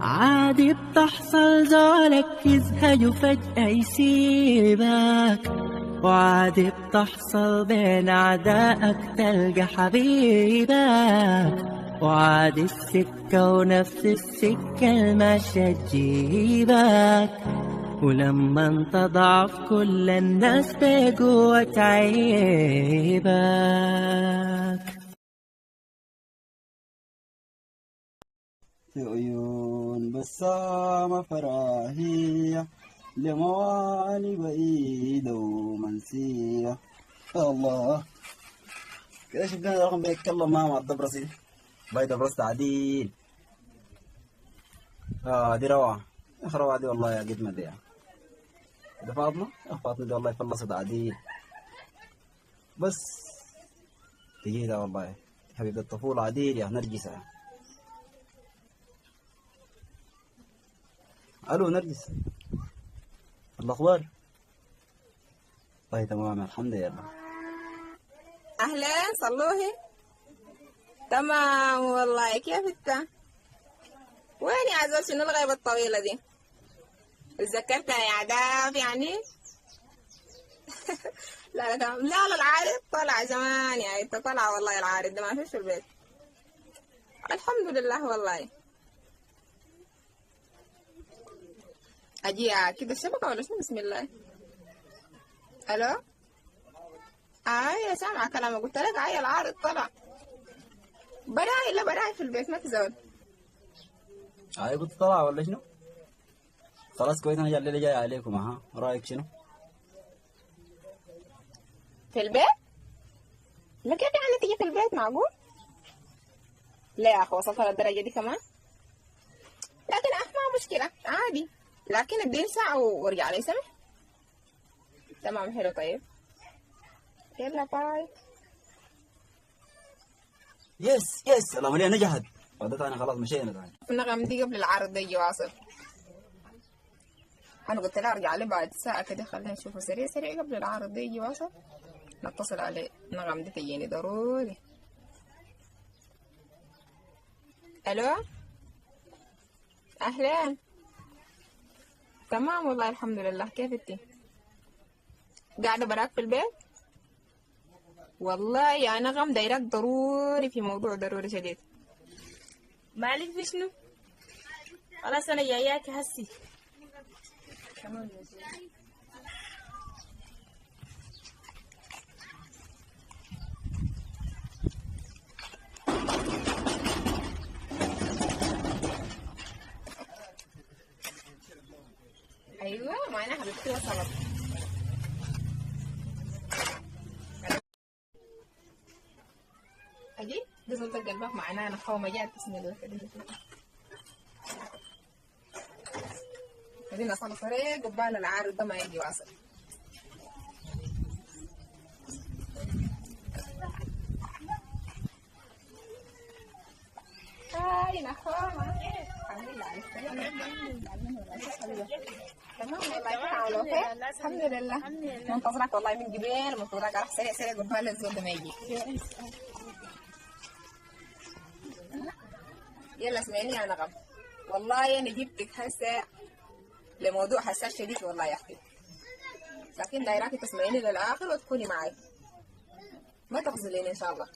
عادي بتحصل زولك يزهج وفجأة يسيبك، وعادي بتحصل بين أعدائك تلقى حبيبك، وعادي السكة ونفس السكة الماشية تجيبك، ولما انت ضعف كل الناس بقوة تعيبك. في عيون بسامة فراهية لموالي بعيدة ومنسية. الله كده شفنا رقم بيتكلم مع الدبرسي باي دبرست عديل. دي روعة يا أخي، روعة دي والله يا قد ما دي ده فاطمة يا فاطمة دي والله فلصت عديل. بس تجيها والله حبيبة الطفولة عديل يا نرجسة. الو نرجس، الاخبار؟ طيب تمام الحمد لله. أهلين صلوهي. تمام والله. كيف انت؟ وين يا عزوز؟ شنو الغيبة الطويلة دي؟ تذكرتها يا عداف يعني؟ لا لا تمام. لا لا العارض طلع زمان يعني. انت طلع والله العارض ده ما فيش في البيت. الحمد لله والله. اجي كده الشبكة ولا شنو؟ بسم الله. الو. يا سامعة كلامك. قلت لك العارض طلع. براي لا براي في البيت ما في زول. قلت طلع ولا شنو؟ خلاص كويس، انا الليله جاي عليكم. رايك شنو؟ في البيت؟ لا كيف يعني تيجي في البيت؟ معقول؟ لا يا اخي وصلت للدرجة دي كمان؟ لكن ما مشكلة عادي، لكن اديني ساعة وارجع لي. سمح؟ تمام حلو. طيب يلا باي. يس العمليه نجحت. بعد انا خلاص مشينا ثاني. النغم دي قبل العرض ده يجي واصل. انا قلت لها ارجع لي بعد ساعة كده، خلينا نشوفه سريع سريع قبل العرض ده يجي واصل، نتصل عليه. النغم دي تجيني ضروري. الو. اهلين. تمام والله الحمد لله. كيف انتي؟ قاعدة براك في البيت؟ والله يا نغم دايرك ضروري في موضوع ضروري شديد. مالك في شنو؟ خلاص انا جاياك هسي. ايوه معنا حبيبتي وصلت. اجي دخلت قلبك معنا. انا خومه جات. بسم الله كده خلينا صلى طريق قبال العارض ده ما يجي واصل. هاي نخومه. الحمد لله على السلامة. تمام والله تعالوا خير. الحمد لله. منتظرك والله من جبال. منتظرك راح سريع سريع قبال الزول ده ما يجي. يلا اسمعيني يا نغم، والله انا جبتك هسه لموضوع حساس شديد والله يا اختي، لكن دايراكي تسمعيني للاخر وتكوني معي، ما تخذليني ان شاء الله.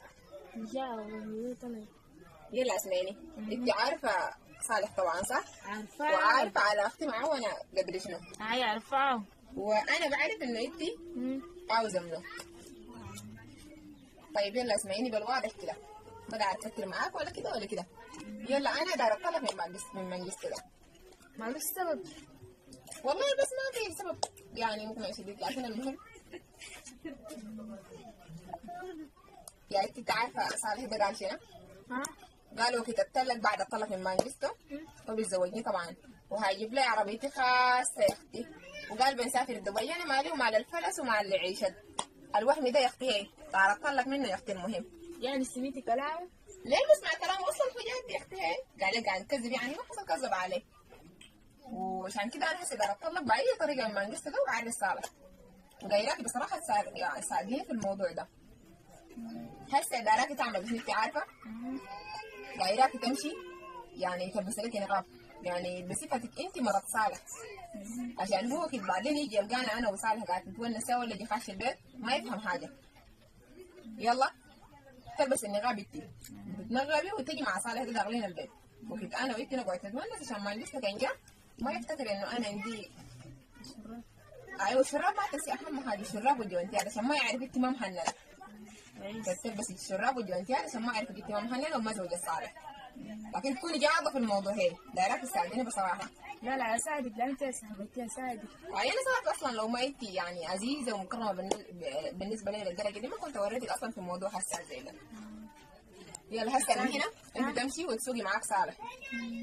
يلا اسمعيني. انت عارفه صالح طبعا صح؟ عارفاه. وعارفه على اختي معونه قدر شنو؟ هاي عارفاه. وانا بعرف انه انت عاوزه منه. طيب يلا اسمعيني بالواضح كده، ما داير افكر معاك ولا كده ولا كده. يلا انا داير اطلب من منجز كده. ما فيش سبب والله بس ما في سبب يعني مقنع شديد، لكن المهم يعني انت عارفه صالح ده قال شنو؟ قالوا كتبت لك بعد الطلب من مانجستو وبيتزوجني طبعا، وهيجيب لي عربيتي خاصه يا اختي، وقال بنسافر دبي. انا مالي ومال الفلس ومال اللي عيشت الوهم ده يا اختي. هي تعال اطلق منه يا اختي. المهم يعني سميتي كلام؟ ليه بسمع كلام اصلا حاجات يا اختي. هي قاعد كذب يعني ما حصل كذب عليه، وعشان كده انا هسه داير اتطلق باي طريقه من مانجستو ده وبعد الصالح. وغيراكي بصراحه تساعديني في الموضوع ده. هسه دايراكي تعمل شنو انت عارفه؟ غيراكي تمشي يعني تلبس لك نقاب يعني بصفتك انت مرات صالح، عشان هو كده بعدين يجي يلقانا انا وصالح قاعد نتونس سوا ولا يجي خاش البيت ما يفهم حاجه. يلا تلبس النقاب انت بتنغبي وتجي مع صالح كده داخلين البيت، وكده انا وانت نقعد نتونس عشان ما نلبسك انجا ما يفتكر انه انا عندي. ايوه الشراب ما تنسي اهم حاجه الشراب والجوانتيات عشان ما يعرف انت ما مهننه. تلبسي الشراب والجوانتيات عشان ما يعرف انت ما مهننه وما زوجة صالح. لكن تكوني جاده في الموضوع هي دايرك تساعديني بصراحه. لا لا اساعدك، لا انت يا صاحبتي اساعدك. وانا صراحه اصلا لو ما انت يعني عزيزه ومكرمه بالنسبه لي للدرجه دي ما كنت وريتك اصلا في الموضوع هسه زي ده. يلا هسه من هنا انت تمشي وتسوقي معاك صالح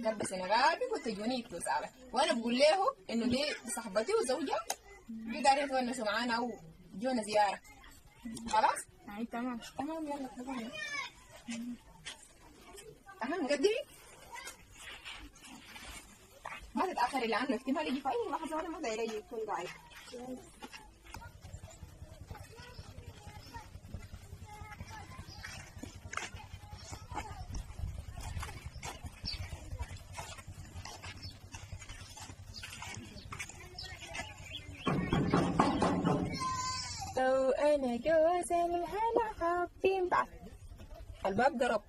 تلبسي نقابك وتجوني يكتب صالح، وانا بقول له انه دي صاحبتي وزوجها دي دارين يتونسوا معانا وجونا زياره. خلاص؟ اي تمام. تمام يلا تمام. أهم قدري ما تتأخري لأنه احتمال يجي في أي لحظة وأنا ما دايرة يجي يكون قاعد. لو أنا جوز الهنا حابين بعض الباب ضرب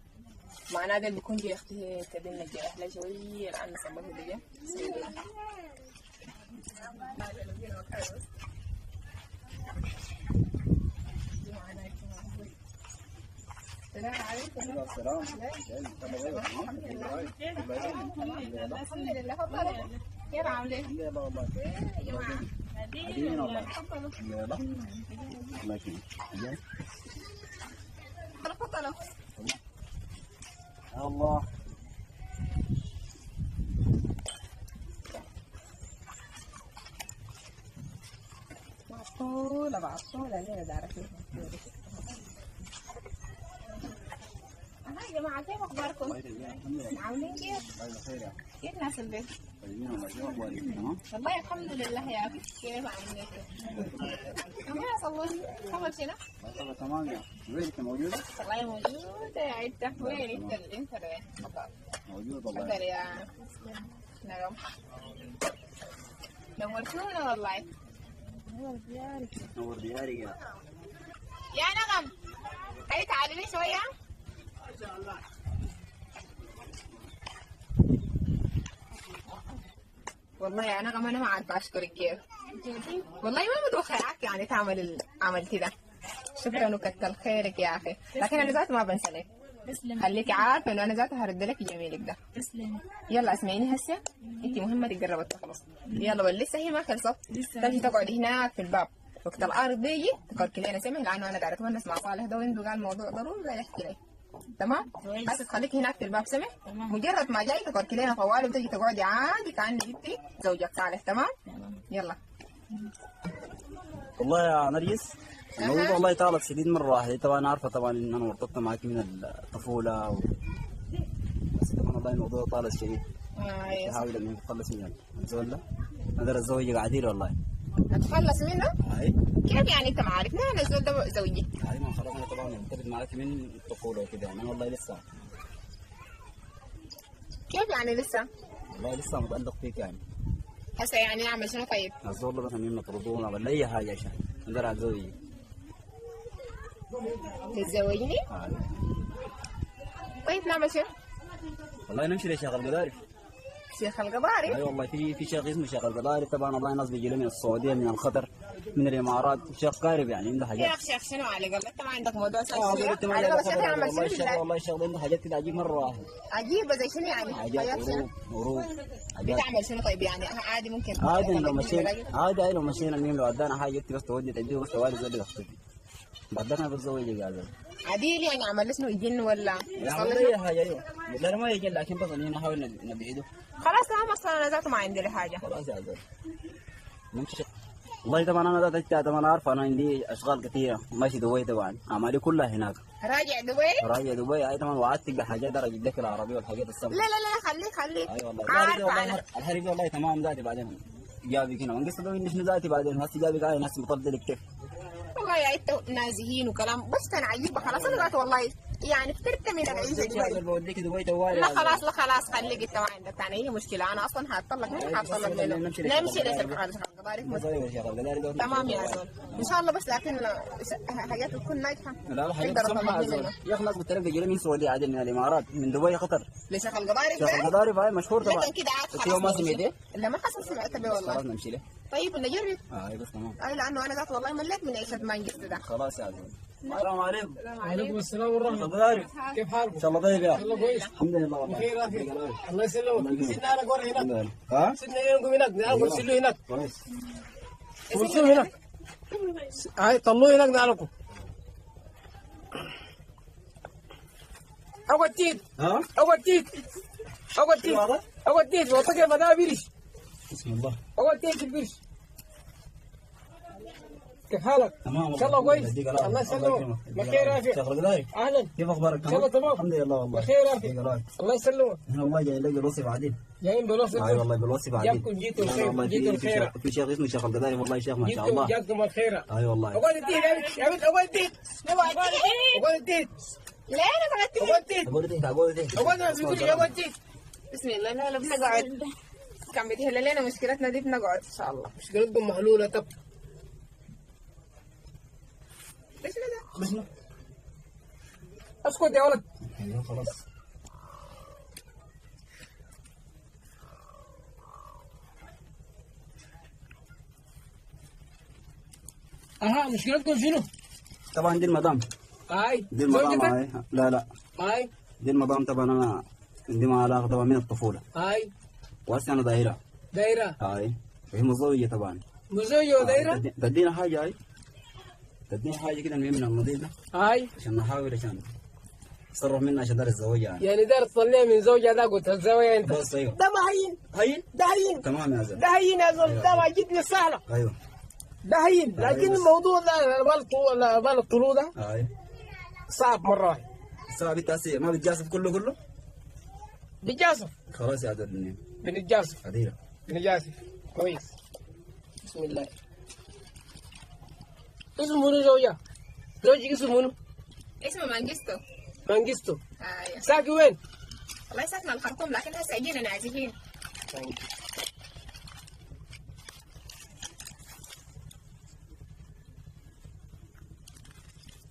معناه ده بيكون جي اختي تبين نجي احلى شويه الان نصبه لي. السلام عليكم. السلام. الحمد لله. تفضلوا. كيف عاملين؟ يلا والله. قاعدين والله. يلا. الله يكرمك. تفضلوا. الله. معطولة بعطولة ليه دارك فيها. يا جماعة كيف أخباركم؟ عاملين كيف؟ الله بخير يا كيف ناس البيت؟ طيبين والله. شو اخبارك؟ تمام؟ والله الحمد لله يا أخي. كيف عاملين كيف؟ ما صوري خبر شنو؟ والله تمام يا وينك موجودة؟ والله موجودة يا عدة. وين انت وين؟ تفضل. موجود والله. تفضل يا نغم. نورتونا والله. نور ديارك يا نغم هاي تعالي لي شوية. والله يا نغم أنا ما عارفة أشكرك كيف. والله ما متوقعك يعني تعمل العمل كده. شكرا وكتر خيرك يا أخي، لكن أنا ذات ما بنسى لك. تسلمي. خليكي عارفة إنه أنا ذات هرد لك جميلك ده. تسلمي. يلا اسمعيني هسه، أنت مهمتك قربت تخلص. يلا بل لسه هي ما خلصت. لسه. تمشي تقعدي هناك في الباب. وقت العرض بيجي تكركي لنا سمع لأنه أنا قاعدة أتونس مع صالح ده وعنده قال موضوع ضروري لا يحكي لي. تمام؟ كويس. بس تخليكي هناك في الباب سمع؟ تمام. مجرد ما جاي تكركي لنا طوال وتجي تقعدي عادي كأنك أنت زوجك صالح. تمام؟ تمام. يلا. والله يا نرجس الموضوع والله طالت شديد مرة واحدة. طبعا عارفة طبعا إن أنا ارتبطت معك من الطفولة بس طبعا والله الموضوع طالت شديد. أحاول إني أتخلص من الزول ده. أقدر أتزوجك عديل والله. أتخلص منه؟ هاي كيف يعني أنت ما عارفني أنا الزول ده زوجي؟ هاي ما خلاص أنا طبعا مرتبط معك من الطفولة وكده يعني. أنا والله لسه كيف يعني لسه؟ والله لسه متألق فيك يعني. هسه يعني نعمل شنو طيب؟ الزول ده مثلا يطردونا ولا أي حاجة عشان أقدر أتزوجك. تتزوجني؟ هاي طيب نعمل شنو؟ والله نمشي لشيخ القداري. شيخ القباري؟ اي والله في شيخ اسمه شيخ القداري. طبعا والله ناس بيجي من السعوديه من القطر من الامارات. شيخ قارب يعني عنده يا حاجات. أخي شيخ شنو على قبل أنت ما عندك موضوع والله انت ما على عندك قبل شيخ خبر. نعمل والله شنو الشيخ بالله؟ والله الشيخ ده عنده حاجات كده عجيب مره واحده. عجيبة زي شنو يعني؟ حاجات حاجات شنو؟ هروب حاجات بتعمل شنو طيب يعني عادي ممكن عادي. لو مشينا عادي لو مشينا المهم لو ادانا حاجه انت بس تودي تديه بس توالي زي اختي بعد ذاك انا بتزوجك يا زلمه. عديل يعني عمل شنو يجن ولا يا يصلي والله شنو؟ اي حاجه. ايوه لا ما يجي لكن بس نحاول نبعده. خلاص تمام أصلا أنا ذاته ما عندي لي حاجة. خلاص يا زلمه نمشي. والله طبعا انا ذات طبعا عارفه انا عندي اشغال كثيره ماشي دبي طبعا اعمالي كلها هناك. راجع دبي؟ راجع دبي. اي طبعا وعدتك بحاجات درجة لك العربيه والحاجات لا السبع. لا لا خليك اي والله عارفة أنا. الحرق والله تمام ذاتي بعدين جابك هنا ونقص له اني شنو ذاتي بعدين هسه جابك هاي ناس مطلع لك كيف. والله يا انت نازهين وكلام بس كان عجيبه خلاص انا قلت والله يعني فكرت من العيشه دبي. بوديك دبي توالي. لا خلاص لا خلاص خليك انت ما عندك ثاني اي مشكله انا اصلا هتطلق منك هتطلق منه نمشي ليش تمام يا زول ان شاء الله بس لكن حاجات تكون ناجحه. لا حاجات سمحة يا اخي ناس بتلقى جايين من السعوديه عادي من الامارات من دبي قطر. ليش القضارب شيخ القضارب هاي مشهور طبعا. لكن كده عاد بس يوم ما سمعتيه؟ لا ما حصل سمعت به والله. خلاص نمشي له. طيب نجرب. اي بس تمام. اي لانه انا ذات والله مليت من عيشه مانجست ده. خلاص يا عزيزي. السلام عليكم. وعليكم السلام ورحمة القضارب كيف حالكم؟ ان شاء الله طيب يا الله كويس الحمد لله والله. بخير يا اخي الله يسلمك سيدنا انا قور هناك ها؟ سيدنا ينقم هناك نعرفوا سلوا هناك كويس. وصلوا هناك هاي طلعوا هناك نعرفكم اقعد تيت ها؟ اقعد تيت اقعد تيت اقعد تيت وطاك بدا بيرش بسم الله. اقعد تيت في البيرش كيف حالك؟ تمام ان شاء الله كويس يديك الله يسلمك بخير يا اخي شيخ القضارب اهلا كيف اخبارك؟ ان شاء الله تمام الحمد لله والله. بخير يا اخي يديك العافية. الله يسلمك احنا والله جايين نلاقي الوصف عديل. جايين بالوصف اي والله بالوصف عديل. جاكم جيتوا لا الخير والله جيتوا في الخير في شيخ اسمه شيخ القضارب والله شيخ ما شاء جيتوا الله. جاكم الخير اي والله. اقعد الدين يا بنت اقعد الدين اقعد الدين لا انا قعدت اقعد الدين اقول لك اقول لك اقعد اقعد الدين بسم الله لا لا بنقعد كان بيتهيأ لنا مشكلتنا دي بنقعد ان شاء الله. مشكلتكم محلولة طب ايش ده؟ بسم الله. اسكت يا ولد ايوه خلاص. اها مشكلتكم شنو؟ طبعا دي المدام. هاي دي المدام زوجتك؟ هاي. لا لا هاي دي المدام طبعا انا عندي معها علاقه طبعا من الطفوله. هاي وهسه انا دايره. دايرة هاي وهي مزوجه طبعا. مزوجة ودايرة تدينا حاجه هاي. تدينا حاجه كده من النظيفه هاي عشان نحاول عشان تصرف منها عشان دار الزواج يعني. يعني دار تطلع من زوجها ده قلت الزوايا انت بس ايوه. ده ما هين هين ده هين تمام يا زلمه. ده هين يا زول ده ما جد سهلة ايوه. ده هين لكن بس. الموضوع ده بال الطلوع ده هاي صعب مرة واحدة الساعه بالتاسيس ما بتجاسف كله بتجاسف خلاص يا زلمه. بنتجاسف هديره. بنجاسف كويس بسم الله اسمه منو زوجها؟ زوجك اسمه منو؟ اسمه مانجستو. مانجستو ايوه ساكي وين؟ والله ساكنه الخرطوم لكن هسه جينا نازحين.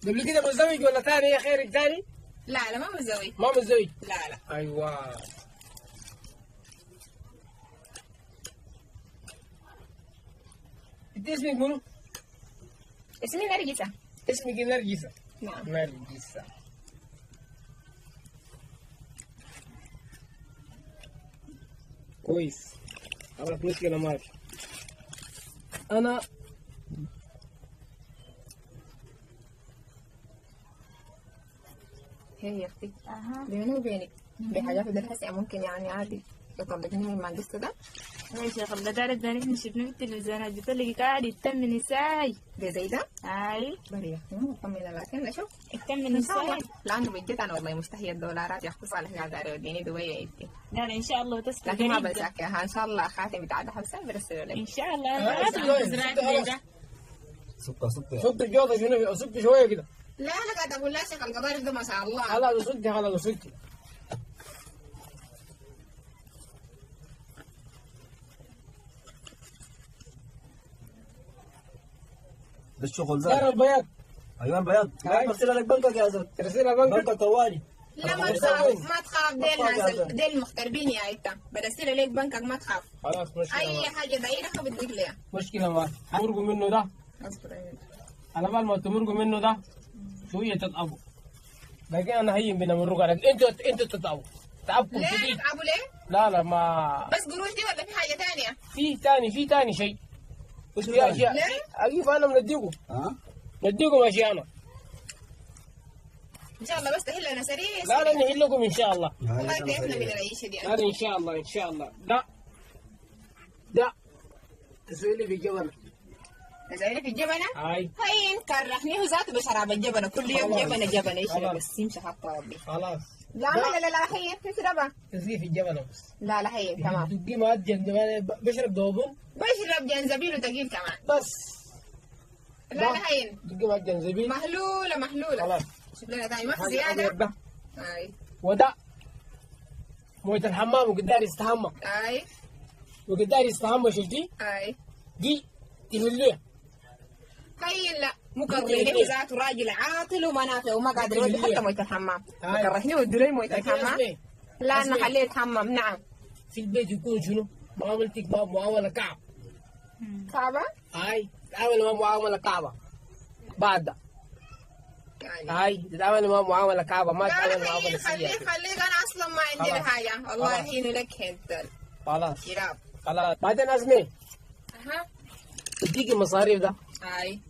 قبل كده متزوج ولا ثاني يا خيرك ثاني؟ لا لا ما متزوج. ما متزوج لا لا ايوه انت اسمك منو؟ اسمي نرجسة. اسمك نرجسة نعم. نرجسة كويس عرفت مشكلة ما في أنا هي يا اختي بيني وبينك بحاجات ده هسه ممكن يعني عادي يطلقني من المانجست ده. يا شيخ الله تعرف ده نحن شفنا في التلفزيونات بتلاقي قاعد يتمن الساي ده زي ده هاي بريء مطمنة لكن اشوف يتمن ان شاء الله الساي لانه بجد انا والله مستحيل الدولارات يا اخي صالح قاعد يوديني دبي يا ابني. لا لا ان شاء الله تسكت لكن ما بنساكها ان شاء الله خاتم بتاع حسن برسله لك ان شاء الله آه، ما شوية. تزرع ده سكه صدت الجوطة شنو صدت شوية كده لا انا قاعد اقول لا شيخ القضارب ده ما شاء الله. خلاص صدتي خلاص صدتي ده الشغل دار زاد. البياض ايوه البياض. هاي. برسل لك بنكك يا زلمه. ترسلها بنكك بنكك طوالي. لا ما تخاف ما تخاف ديل ناس ديل المغتربين يا انت برسل لك بنكك ما تخاف خلاص مشكلة اي ما حاجه دايرها بدك ليها. مشكلة ما تمرقوا منه ده اصبر يا ولد. على بال ما تمرقوا منه ده شوية تتعبوا لكن أنا هين بنمرق عليك أنتوا تتعبوا تعبكم ليه شديد تتعبوا ليه؟ لا لا ما بس قروش دي ولا في حاجه ثانيه؟ في تاني شيء وش في بتاعي؟ أشياء ليه؟ أجيب أنا منديكم ها؟ نديكم أشياء أنا ان شاء الله بس تهل لنا سريع لا لا نهي لكم إن شاء الله والله تعبنا من العيشه دي. هذا إن شاء الله إن شاء الله ده تسوي لي في الجبل نزل في الجبنه هاي هين كرهني هو ذاته بشراب الجبنه كل يوم خلاص. جبنه ايش خلاص. بس يمشي حتى ربي. خلاص لا لا لا لا هين تشربها. تسوي في الجبل بس لا لا هين تمام تدي ما بشرب دوبون بشرب جنزبيل وتقيل كمان. بس لا لا هين دقي مع الجنزبيل. محلولة محلولة. خلاص. شوف لنا تاني ما في هذا الأبيض زيادة. ده. اي وده مويه الحمام وقدار يستحمى. اي وقدار يستحمى شفتي؟ اي دي تهليه. هين لا ممكن مكرهني تهليه. ذاته راجل عاطل وما نافع وما قادر ممكن يودي تهليه. حتى موية الحمام. أي. مكرهني ودي لي موية لكن الحمام. اسمعي لا انا اسمعي. خليه يتحمم. نعم. في البيت يكون شنو؟ معاملتك معامله كعب. صعبة هاي تتعامل مع معامله كعبه. بعد ده يعني. هاي تتعامل مع معامله كعبه ما لا تتعامل لا معامله هين خليه سيئه. خليه انا اصلا ما عندي خلاص. حاجة. والله خلاص. هين لك انت خلاص جراب. خلاص. بعدين اسمعي اها تديكي مصاريف ده اي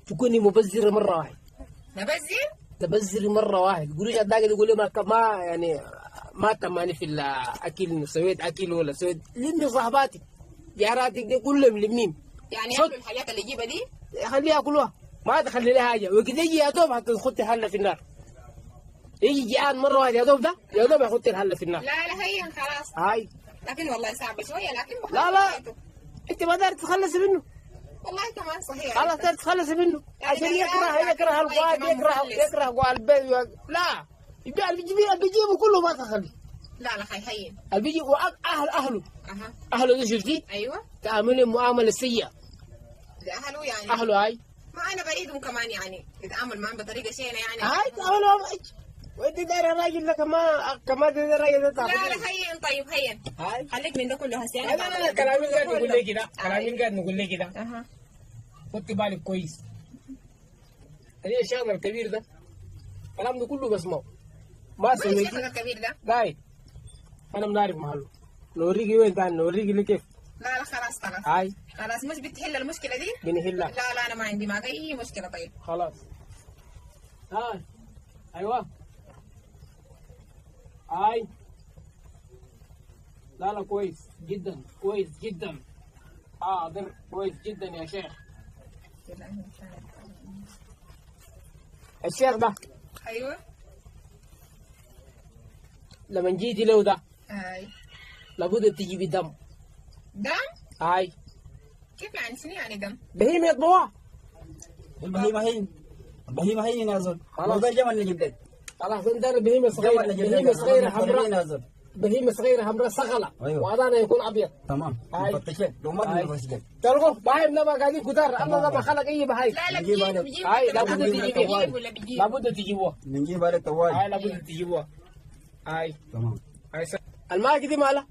تكوني مبذره مره واحده. نبذر. تبذري مره واحده. تقولي شداك تقولي ما يعني ما تماني في الاكل سويت اكل ولا سويت لمي صاحباتك جاراتك دي كلهم لميم. يعني صد. ياكلوا الحاجات اللي يجيبها دي. خليها ياكلوها ما تخلي لها حاجه وكده يجي يا دوب حتى تخطي الحله في النار. يجي جيعان مره واحده يا دوب ده يا دوب يحط الحله في النار. لا لا هين خلاص. هاي لكن والله صعب شوية لكن لا لا انت ما دارت تتخلصي منه. والله كمان صحيح. خلاص دارت تتخلصي منه يعني عشان لا، يكره لكن الفؤاد كمان مخلص. يكره قوى البيت. لا يبيع اللي بيجيبه كله ما تخلي لا لا هين. اللي بيجي اهله اها اهله ده شفتي ايوه تعاملي معامله سيئه. ده اهله يعني. اهله هاي ما انا بريدهم كمان يعني يتعامل معهم بطريقه شينه يعني. هاي تعاملوا وانت داير الراجل ده كمان ده الراجل ده لا تعرفي. لا هين طيب هين. هاي خليك من ده كله هسه لا لا لا كلامي قاعد نقول لك كده كلامي قاعد نقول لك كده. اها خدي بالك كويس. هي الشغله الكبير ده الكلام ده كله بسمعه ما وين سويتي. شيخك الكبير ده؟ قايد انا منعرف محله نوريكي وين تاني نوريكي ليه كيف. لا لا خلاص خلاص هاي خلاص مش بتحل المشكله دي؟ بنهلها لا لا انا ما عندي معك اي مشكله. طيب خلاص. هاي ايوه هاي لا لا كويس جدا كويس جدا. حاضر كويس جدا يا شيخ. الشيخ ده ايوه لما جيتي له ده هاي لابد تجيبي دم. دم؟ هاي كيف يعني شنو يعني دم؟ بهيمة يطبوها. البهيمة هين البهيمة هين يا زول. خلاص. هو ده الجمل اللي جبت. خلاص انت بهيمة صغيرة بهيمة صغيرة حمراء بهيمة صغيرة حمراء صغلة. أيوة. وهذا يكون ابيض. تمام. هاي. مفتشات لو ما هاي. بنفسجك. تلقوا بهايم ده ما قاعدين كتار الله ده ما خلق اي بهايم. لا لا نجيب هذا. بيجيب هاي طبعاً. لابد نجيب تجيبوها. بيجيب ولا بيجيب؟ لابد تجيبوها. نجيب على الطوال. هاي لابد تجيبوها. هاي تمام. هاي الماء دي مالها.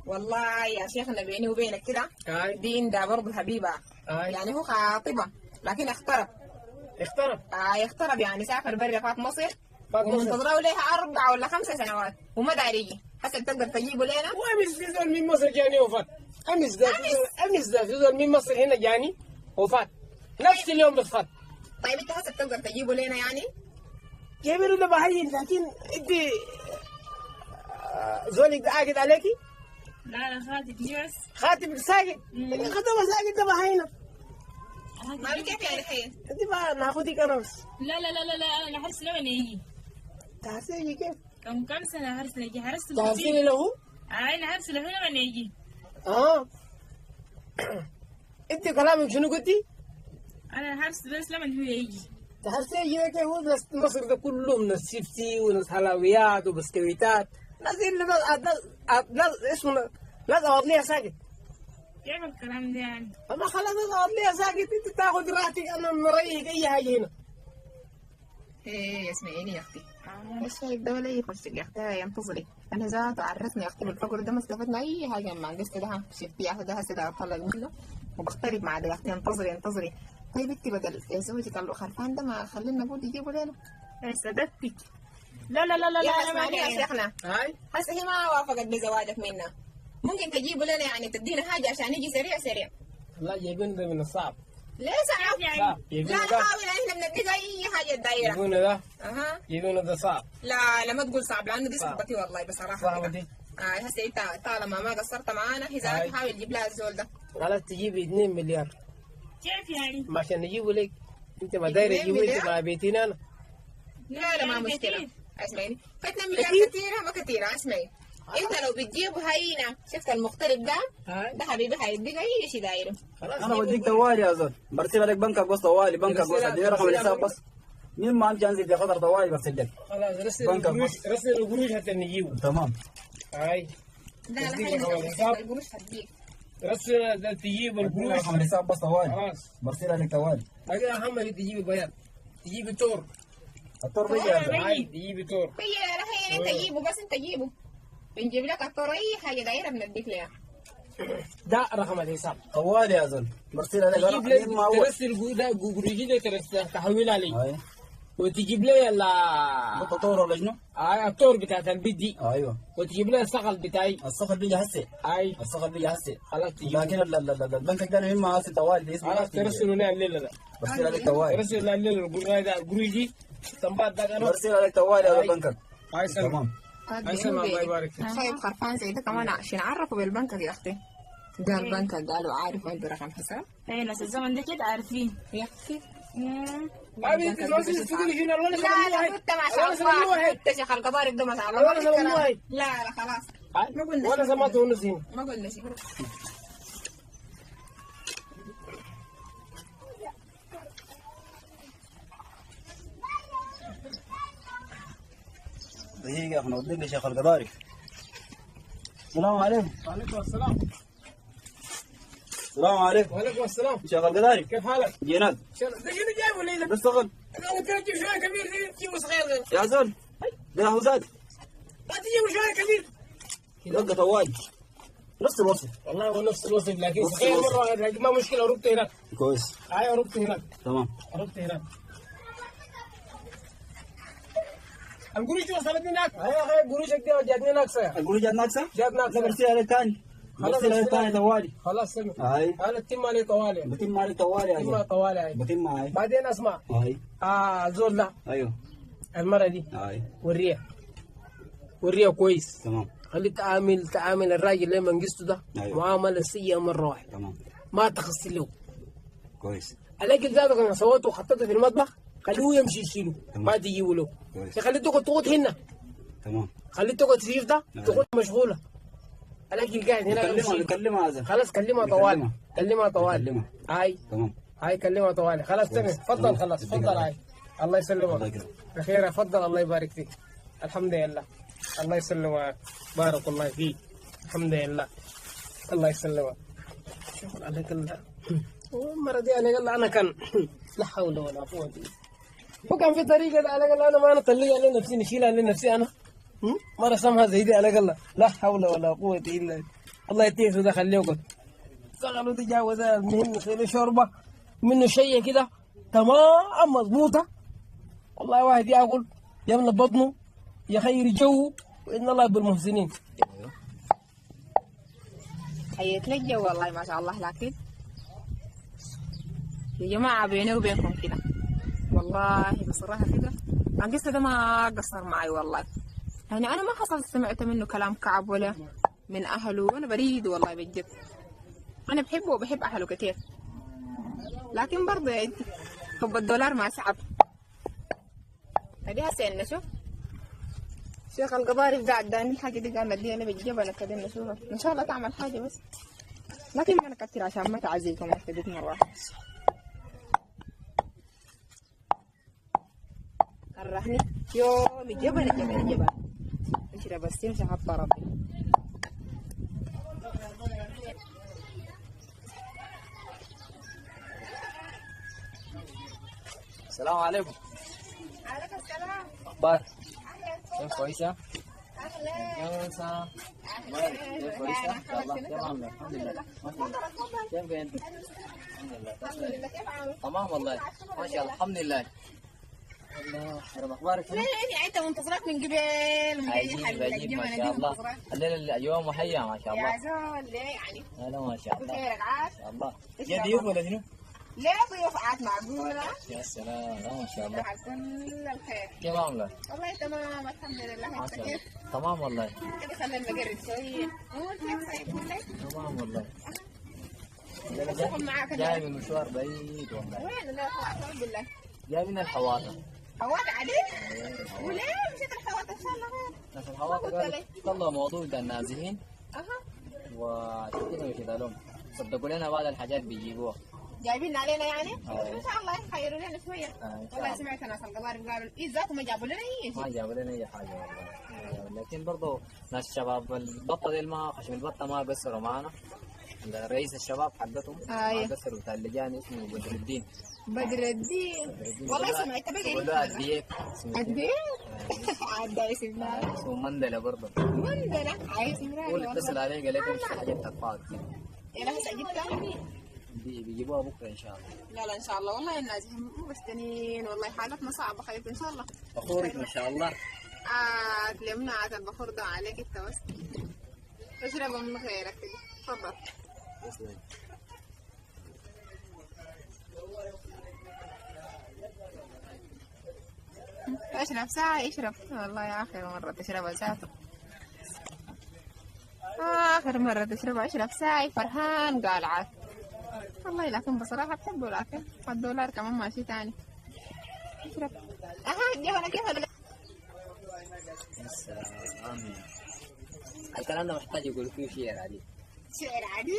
والله يا شيخنا بيني وبينك كده هاي دين ده برضه حبيبة. هاي يعني هو خاطبة لكن اخترب. اخترب. يخترب يعني سافر برا فات مصر فات مصر. ومنتظره لها 4 ولا 5 سنوات وما داري يجي. هسه تقدر تجيبه لنا؟ وامس في زول من مصر جاني وفات. امس ده في زول من مصر هنا جاني وفات نفس اليوم بس فات. طيب انت هسه تقدر تجيبه لنا يعني؟ جايبينه ده بهين لكن انت زولك ده عاقد عليكي. لا لا خالتي تجي بس. خاتم ساكت. خاتم ساكت ده بهينه. ما كيف يعني حين؟ انت بقى ناخدك انا بس. لا لا لا لا لا انا حرس لما يجي. تحسيني كيف؟ كم سنة حرس يجي حرست تحسيني له؟ انا حرس له لما يجي. انت كلامك شنو قلتي؟ انا حرس بس لما هو يجي. تحسيني كده كيف هو ناس مصر ده كلهم ناس شيبسي وناس حلويات وبسكويتات ناس ناس اسمه ناس اواضليها ساكت. كيف الكلام ده يعني؟ اما خلاص ناس اواضليها ساكت انت تاخذ راحتك انا مريح اي حاجه هنا. ايه اسمعيني يا اختي. ايش هيك ده ولا يخش يا اختي ينتظري. انا ذات عرفني يا اختي بالفقر ده ما استفدنا اي حاجه مع القصه ده. شفتي يا ده هسه اطلع منه وبختلف مع ده يا اختي. انتظري انتظري. طيب انت بدل يا زوجك الخرفان ده ما خلينا نقول يجيبوا لنا. صدقتك. لا لا لا لا يا انا ما اسمعني يا جاي. شيخنا هاي هسه هي ما وافقت بزواجك منا. ممكن تجيبوا لنا يعني تدينا حاجه عشان يجي سريع سريع. لا جايبين ده من الصعب. ليه صعب؟ يعني لا لا جايبين ده نحاول احنا بنديك اي حاجه دايره. جايبين ده اها جايبين ده صعب. لا ما تقول صعب لانه دي صعب. صاحبتي والله بصراحه صعب كده. دي. هسه انت طالما ما قصرت معانا هي هاي. حاول تجيب لها الزول ده. خلاص تجيبي 2 مليار كيف يعني؟ ما عشان نجيبه لك. انت ما داير 2 تجيبه انت مليار؟ مع بيتين انا. لا لا ما يعني مشكله. كتير. اسمعيني ف2 مليار كتير؟ كثيره ما كثيره. اسمعي انت لو بتجيبه هينا شفت المختلف ده ده حبيبي هيديك اي شيء دايره. انا بديك طوالي يا زول، برسل عليك بنكك بس طوالي، بنكك بس اديني رقم الحساب بس. مين ما امشي انزل في خطر طوالي برسل لك. خلاص رسل القروش حتى نجيبه. تمام. هاي ده انا هينا القروش هديك. رسل ده تجيب القروش. رقم الحساب بس طوالي. خلاص. برسل عليك طوالي. لكن اهم شيء تجيب البياض. تجيب التور. التور بيجي يا زول. هاي تجيب التور. هي انت جيبه بس انت جيبه. بنجيب لك الطور اي حاجه دايره بنديك ليها. ده رقم الحساب. طوالي يا زول، برسل عليك تجيب لي رقم ما هو. ترسل ده قروشي ده ترسل تحويل عليه. اي. وتجيب لي التور ولا شنو؟ التور بتاعت البيت دي. ايوه. وتجيب لي الصقل بتاعي. الصقر بيجي هسه. اي الصقر بيجي هسه. خلاص تجيب. لكن البنكك ده مهم هسه طوالي اسمه. خلاص ترسلوا لي الليله ده. برسل عليك طوالي. ترسل لي الليله القروش دي تنبات ده انا. برسل عليك طوالي هذا بنكك. هاي سلام. تمام. الله يبارك فيك. طيب خرفان زي ده كمان عشان عرفوا بالبنكك يا اختي. قال بنكك قالوا عارف عنده رقم حساب. اي ناس الزمن ده كده عارفين. يا اختي ما بنت تقولي شنو ولا لا كنت ما شاء الله كنت شيخ القضارب ده ما شاء الله لا خلاص ما قلنا ولا سمعت ونسين. ما قلنا شيء. دقيقة احنا وديك لشيخ القضاري. السلام عليكم. وعليكم السلام. السلام عليكم. وعليكم السلام. شيخ القضاري. كيف حالك؟ جينات. ده شنو جايبه الليله؟ ده الصغر. انا قلت لك جيب شويه كبير جيبه صغير. يا زول ده هو زاد. ما تجيبه شويه كبير. يلقى طوالي نفس الوصف. والله هو نفس الوصف لكن صغير مره ما مشكله ربط هناك. كويس. ايوه ربط هناك. تمام. ربط هناك. القروش وصلت هناك. ايوه قروشك دي جاتني ناقصه. القروش جات ناقصة؟ جات ناقصه. برسل عليك ثاني. برسل عليك ثاني طوالي. خلاص سمع. اي. انا تتم علي طوالي. بتم عليك طوالي يا تتم زول. طوالي هاي. بتم معي. بعدين اسمع. اي. زول ده ايوه. المره دي اي. وريها كويس. تمام. خلي تعامل الراجل اللي منقصته ده. أيوة. معامله سيئه مره واحده. تمام. ما تخص له. كويس. الاكل ذاته كان سويته وحطيته في المطبخ خليه يمشي يشيله. ما تجيبه له. كويس. خليه تقعد هنا. تمام. خليه تقعد تشيف ده نعم. تقعد مشغوله. الاكل قاعد هنا نكلمها يا زول. خلاص كلمها طوال. كلمها طوال. نكلمها. هاي تمام. هاي كلمها طوال. خلاص تمام. تفضل خلاص تفضل هاي. الله يسلمك. الله يكرمك. بخير تفضل الله يبارك فيك. الحمد لله. الله يسلمك. بارك الله فيك. الحمد لله. الله يسلمك. شوف عليك الله. المرة دي عليك الله أنا كان لا حول ولا قوة إلا بالله. وكان في طريقة عليك الله أنا ما أنا طليها لنفسي نشيلها لنفسي أنا. مرة سمها زي دي عليك الله لا حول ولا قوة إلا بالله. الله يتيسو ده خليه يقعد. قالوا تجاوز المهم خير شوربة منه شيء كده تمام مضبوطة. والله واحد ياكل يملى بطنه يخير جو وإن الله بالمحسنين. حيت لك جو والله ما شاء الله. لكن يا جماعة بيني وبينكم كده والله بصراحة كده القصة ده ما قصر معي والله. يعني أنا ما حصلت سمعت منه كلام كعب ولا من أهله وأنا بريد والله بجد. أنا بحبه وبحب أهله كتير لكن برضه يا إنتي حب الدولار ما صعب. هدي هسه شوف شيخ القضاري قاعد داني الحاجة دي قال لي أنا بجيبها لك كده نشوفها إن شاء الله تعمل حاجة بس لكن ما نكتر عشان ما تعزيكم احتدت مرة واحدة. كرهني يوم جبل انشرب بس يمشي حط ربي. السلام عليكم. عليكم السلام. أخبار؟ أهلا. كيف كويسة؟ أهلا. كويسة. كيف كويسة؟ إن شاء الله تمام الحمد لله. كيف أنت؟ الحمد لله. تمام والله ما شاء الله الحمد لله. الله خير أخبارك؟ لا أنت منتظرات من قبل بجيب ما شاء الله. الليلة الأجواء محية ما شاء الله. يا زول ليه يعني؟ لا ما شاء الله. بخيرك عاد؟ ما شاء الله. جا ضيوف ولا شنو؟ ليه ضيوف عاد معقولة؟ يا سلام لا ما شاء الله. على كل الخير. كيف عاملة؟ والله تمام الحمد لله. ما أنت شاء الله. كيف؟ تمام والله. كده خلينا نقرب شوية. كيف صاير ولا؟ تمام والله. شغل معاك جاي من مشوار بعيد والله. وين؟ لا الحمد لله. جاي من الحواطة. حوات عليك؟ وليه مشيت الحوات شاء الله خير. ناس الحواطة قالوا طلعوا موضوع بتاع النازحين وعشان كده مشيت لهم صدقوا لنا بعض الحاجات بيجيبوها. جايبين علينا يعني؟ آه. ان شاء الله يخيروا لنا شويه. إن شاء والله الله. سمعت ناس القبائل قالوا إيه ذاتهم ما جابوا لنا اي ما شيء. جابوا لنا اي حاجه والله. لكن برضه ناس الشباب البطه دي ما خشم البطه ما قصروا معنا. رئيس الشباب حقتهم ما قصروا بتاع اللجان اسمه بدر الدين. بدر الدين. والله سمعت بقى بيقولوا عديك. قد ايه؟ عاد اسم الله. اسمه مندله برضه. مندلة عايز هو مراد اللي اتصل عليه قال لي مش حاجه بترفعك كده. يا لهس جبتها. بيجيبوها بكره ان شاء الله. لا لا ان شاء الله والله الناس مبستنين والله حالتنا صعبه خير ان شاء الله. بخورك ما شاء الله. تلمنا عاد البخور ده عليك انت بس. اشرب من غيرك كده تفضل. تسلم. اشرب ساعة اشرب والله آخر مرة تشربها ذاته. آخر مرة تشربها اشرب ساعة فرحان قال عاد والله لكن بصراحة بحبه لكن $1 كمان ماشي تاني. اشرب. جوانا كيف آمين. الكلام ده محتاج يقول فيه شعر عادي. شعر عادي؟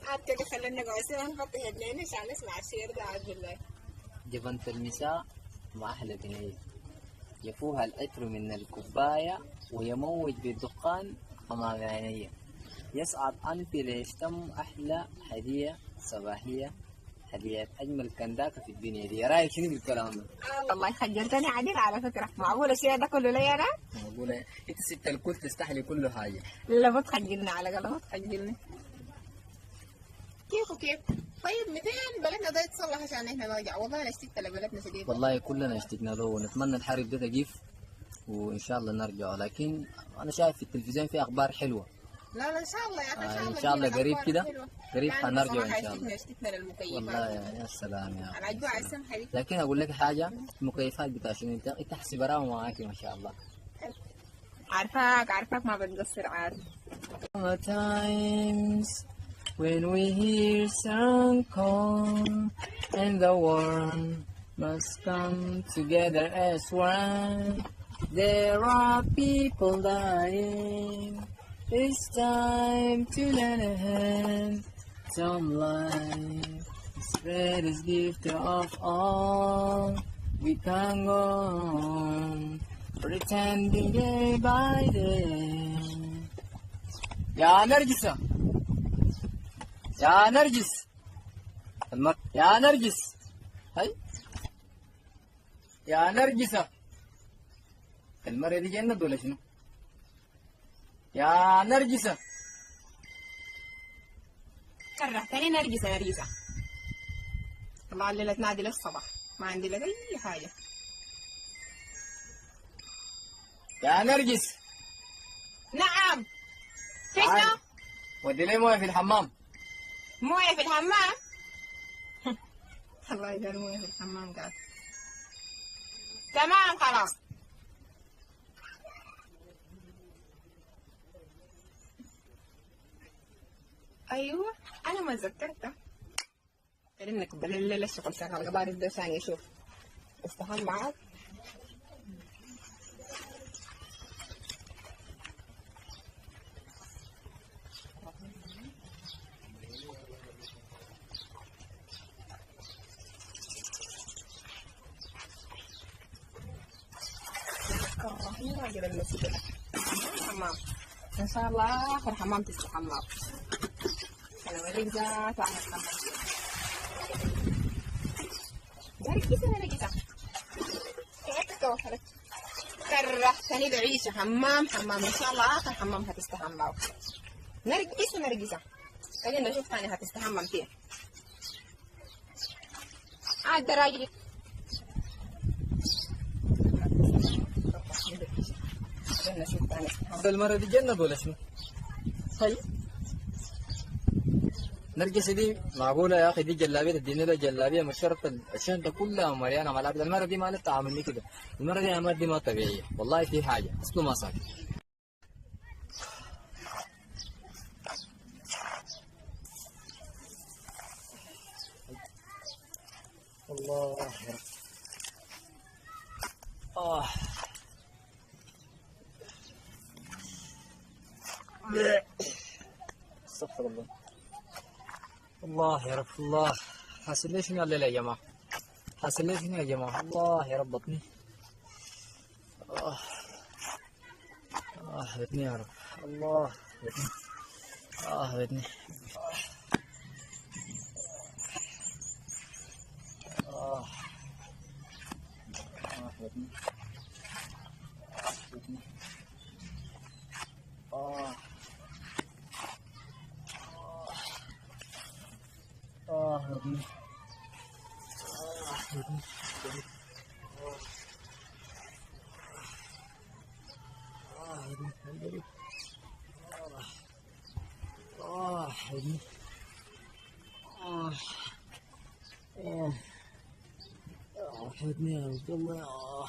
عاد كده خلينا نقعد سوا نفتح الليل عشان نسمع الشعر ده عاد بالله. جبنة المساء مع أحلى بنية يفوها العطر من الكوباية ويموج بالدخان أمام عيني يصعد أنفي ليشتم أحلى هدية صباحية هدية أجمل كنداكة في الدنيا دي. رأيك شنو بالكلام ده؟ والله خجلتني عديل على فكرة. معقولة الشيء ده كله لي أنا؟ بقول أنت ست الكل تستحلي كل حاجة. لا ما تخجلني على الأقل ما تخجلني. كيف وكيف؟ طيب 200 بلدنا ده يتصلح عشان احنا نرجع. والله انا اشتقت لبلدنا شديد. والله كلنا اشتقنا له ونتمنى الحرب ده تقيف وإن شاء الله نرجع. لكن أنا شايف في التلفزيون في أخبار حلوة. لا لا ان شاء الله يا اخي إن شاء الله قريب كده قريب يعني حنرجع إن شاء الله. اشتقنا للمكيفات. والله يا سلام يا انا اجوع السمحة دي. لكن اقول لك حاجه المكيفات بتاع شنو انت حسي براهم معاكي ما شاء الله. عارفاك ما بتقصر عارف. Times when we hear sound call and the world must come together as one. There are people dying. It's time to lend a hand. Some life spread is gift of all. We can go on pretending day by day. يا نرجسة يا نرجس يا نرجس هاي يا نرجسة المرة دي جنة ولا شنو؟ يا نرجسة كرهتني نرجسة. الله الليلة تنادي للصباح ما عندي لك أي حاجة. يا نرجس. نعم. شنو؟ ودي لي مويه في الحمام. موية في الحمام؟ الله يجعل موية في الحمام قال. تمام خلاص. ايوه انا ما ذكرتها. انك بالليل الشغل شغال قبائل الدوسان يشوف استحال معاك. كرهني راجل المسجد حمام ان شاء الله اخر حمام تستحمى. انا وليك ذات على الحمام. دارك كيف انا لقيتها؟ كرهتني بعيشة حمام ان شاء الله اخر حمام هتستحمى. نرقصة خلينا نشوف ثاني هتستحمم فيها. عاد راجلي المرة دي جنة ولا شنو؟ طيب نرجس دي معقولة يا أخي دي جلابية تديني له جلابية مش شرط الشنطة كلها مليانة ملابس. المرة دي ما لها عاملني كده. المرة دي عملت دي ما طبيعية والله في حاجة أصله ما صار. الله استغفر الله. الله يا رب الله. حاسس ليش شنو الليلة يا جماعة؟ حاسس ليش شنو يا جماعة؟ الله يا رب بطني. بطني يا رب. الله بطني. بطني. بطني. بطني. بطني. حبني يا عبد الله.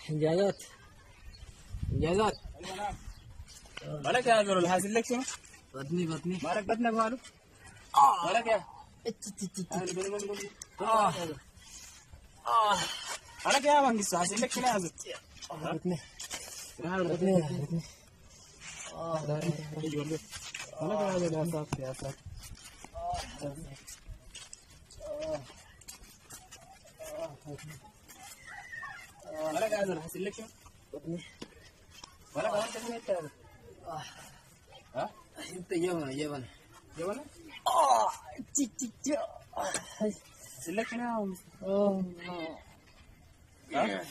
انجازات انجازات. مالك يا زول الحاصل لك شنو؟ بطني مالك بطنك ماله؟ مالك يا مالك يا منقص حاصل لك شنو يا زول؟ بطني مالك يا زول يا ساتر يا ساتر. مالك يا زول حاصل لك شنو؟ بطني. مالك انت من انت؟ ها؟ انت جبنة جبنة؟ حاصل لك شنو يا ها؟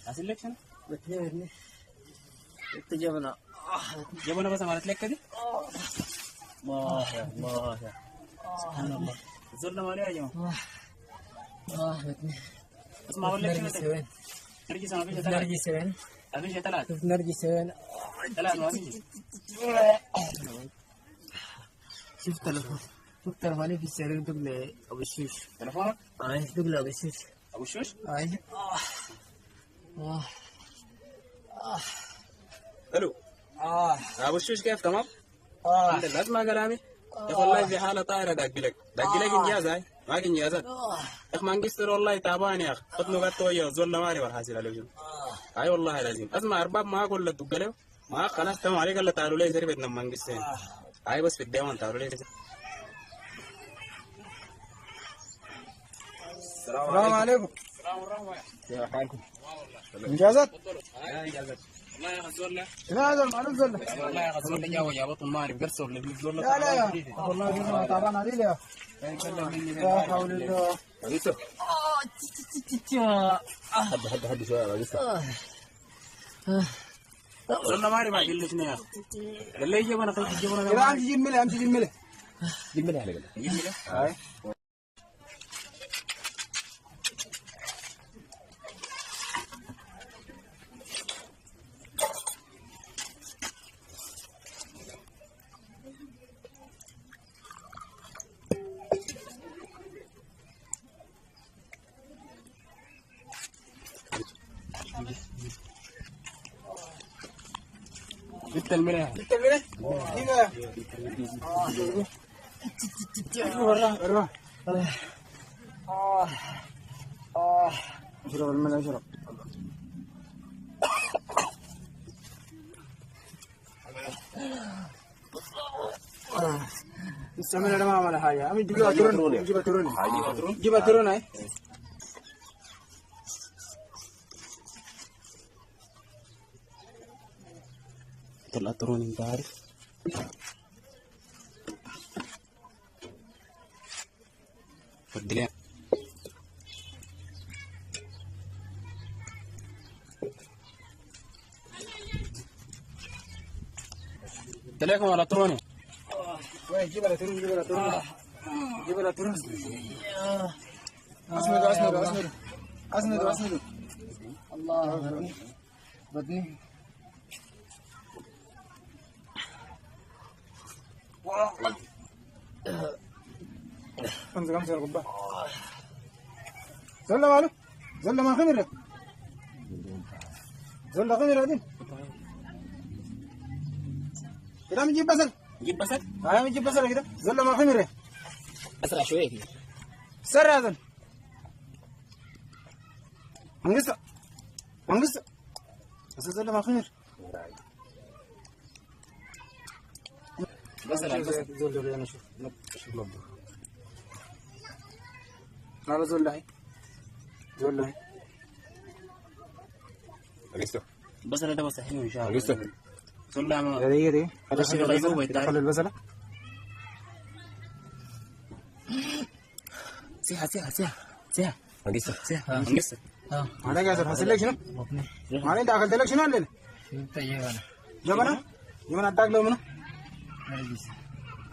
حاصل لك شنو؟ بطني. انت جبنة. جبنة بس عملت لك كده؟ الله سبحان الله. زرنا مالي يا جماعة. بطني. اسمع اقول لك شنو وين؟ نرجس ما فيش نرجس وين؟ ما فيش ثلاث نرجس وين؟ ما فيش. شفت تلفوني في السرير دقلي ابو الشوش. تلفونك؟ دقلي ابو الشوش. ابو الشوش؟ الو. ابو الشوش كيف تمام؟ الحمد لله. اسمع كلامي يا اخي والله في حاله طايره داقلك انجاز هاي معك انجازات يا اخي. ما انقصر والله تعبان يا اخي. بطنه قد تويه زول ماري والحاصل عليه شنو. اي والله لازم اسمع ارباب ما اقول لك دق له ما خلاص تمام عليك الا تعالوا لي سربت لما انقصين. هاي بس في الديوان تعالوا لي. السلام عليكم. السلام ورحمه. كيف حالكم؟ انجازات؟ انجازات والله يا اخي الزول لا شنو هذا المعلوم زول؟ والله يا اخي الزول اللي جاوا يا بطن ماري بقرصه اللي الزول لا لا يا والله انا تعبان علي يا لا حول الله. رئيسه حد شويه يا رئيسه. زول ماري ما قال لي شنو يا اخي. قال لي جيب انا خليك تجيب انا. كده امشي جيب ملي امشي جيب ملي. جيب ملي على جيب ملي. هاي جبت الملح. روح اشرب الملح اشرب. استعمل انا ما عمل حاجه. امي جيب لها ترون. جيبها ترون هاي. طلع ترون انت عارف. ودي تلاقيكم على تروني. وين جيب لها ترون. جيب لها ترون. اسندوا. الله بطني. امسك القبه. زل ماله؟ زل ما خمره. زل خمره هذه. كده نجيب بصل. جيب بصل؟ هاي نجيب بصل كده. زل ما خمره. اسرع شويه كده. سر هذا. انقص. منقص بس ما خير بس زول انا شوف نبض لا زول لاي زول لاي لسه بس انا ده مستحيل ان شاء الله لسه زول لا ما هذه دي بس في غيبوبة يتعرف. خلي البصله سيحة لسه انقص انا قاعد احسن لك شنو؟ ما انت اكلت لك شنو الليله؟ انت جبنة جبنه؟ جبنه اداك له منو؟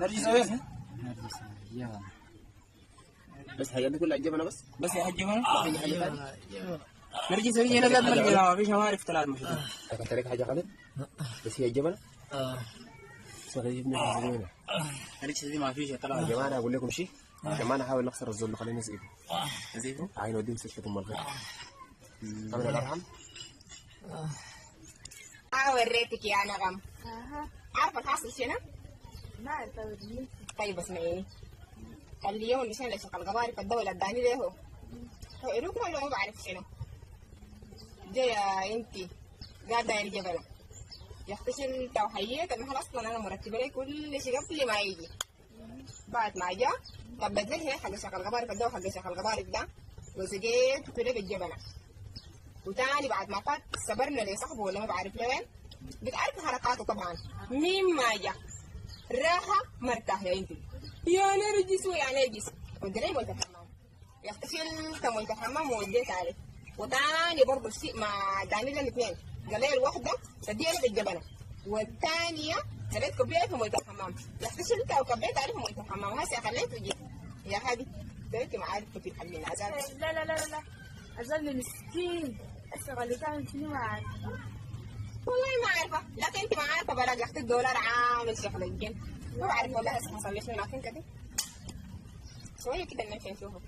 نرجس ايه؟ جبنة بس حاجات دي كلها جبنه بس يا حاج جبنة نرجس هي نزلت مرجلة ما فيش عارف ثلاث مش اكلت لك حاجه خالد بس هي الجبنه بس غيبني الزبونه نرجس دي ما فيش يا ثلاث جماعه انا اقول لكم شيء كمان احاول نخسر الظل خلينا نزيده عين ودي مستشفى ام الخير امن الارحم وريتك يا نغم. عارفه الحاصل شنو؟ ما أعرف أوريني. طيب اسمعيني، اليوم مشان لشغل قباري الدولة اداني له هو فقلوك ما بعرف شنو جاية انتي قاعدة داير جبلة يا اختي شلت وحييت المحل اصلا انا مرتبه لي كل شيء قبل ما يجي. بعد ما جاء طبت لي هي حق شغل قباري في الدواء حق شغل قباري ده وسقيت كده بالجبلة. وتاني بعد ما فات صبرنا لصاحبه ولا ما بعرف لوين بتعرف حركاته طبعا مين ما جاء راحة مرتاح يا انتي يا نرجس ويا نرجس ودري موية الحمام يا اختي شلت موية الحمام ووديت عليه. وتاني برضه الشيء مع دانيلا الاثنين قال لي الوحدة سديها بالجبنة والثانية خليت كبيرة في موية الحمام يا اختي شلتها وكبيت عليه في موية الحمام هسه خليته وجيت يا هادي سويتي معارف في الحلين عزاز. لا أزل مسكين أشتغل تعمل شنو ما أعرف. والله ما عارفة لكن انت ما عارفة بلاقي يا اختي الدولار عامل شغل الجن ما بعرف والله هسه حصل لي شنو لكن كده شوية كده نمشي نشوفه.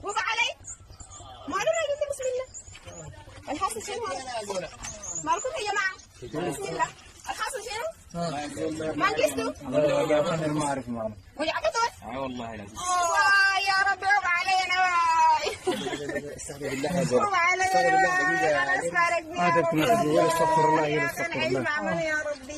وقع علي ما له راجل بسم الله الحاصل شنو مالكم يا جماعة بسم الله الحاصل شنو ما نقصتوا ما اعرف ما وجعتوا والله لازم يا ربي وقع علينا استغفر بالله يا زول وقع علينا استغفر الله استغفر الله يا ربي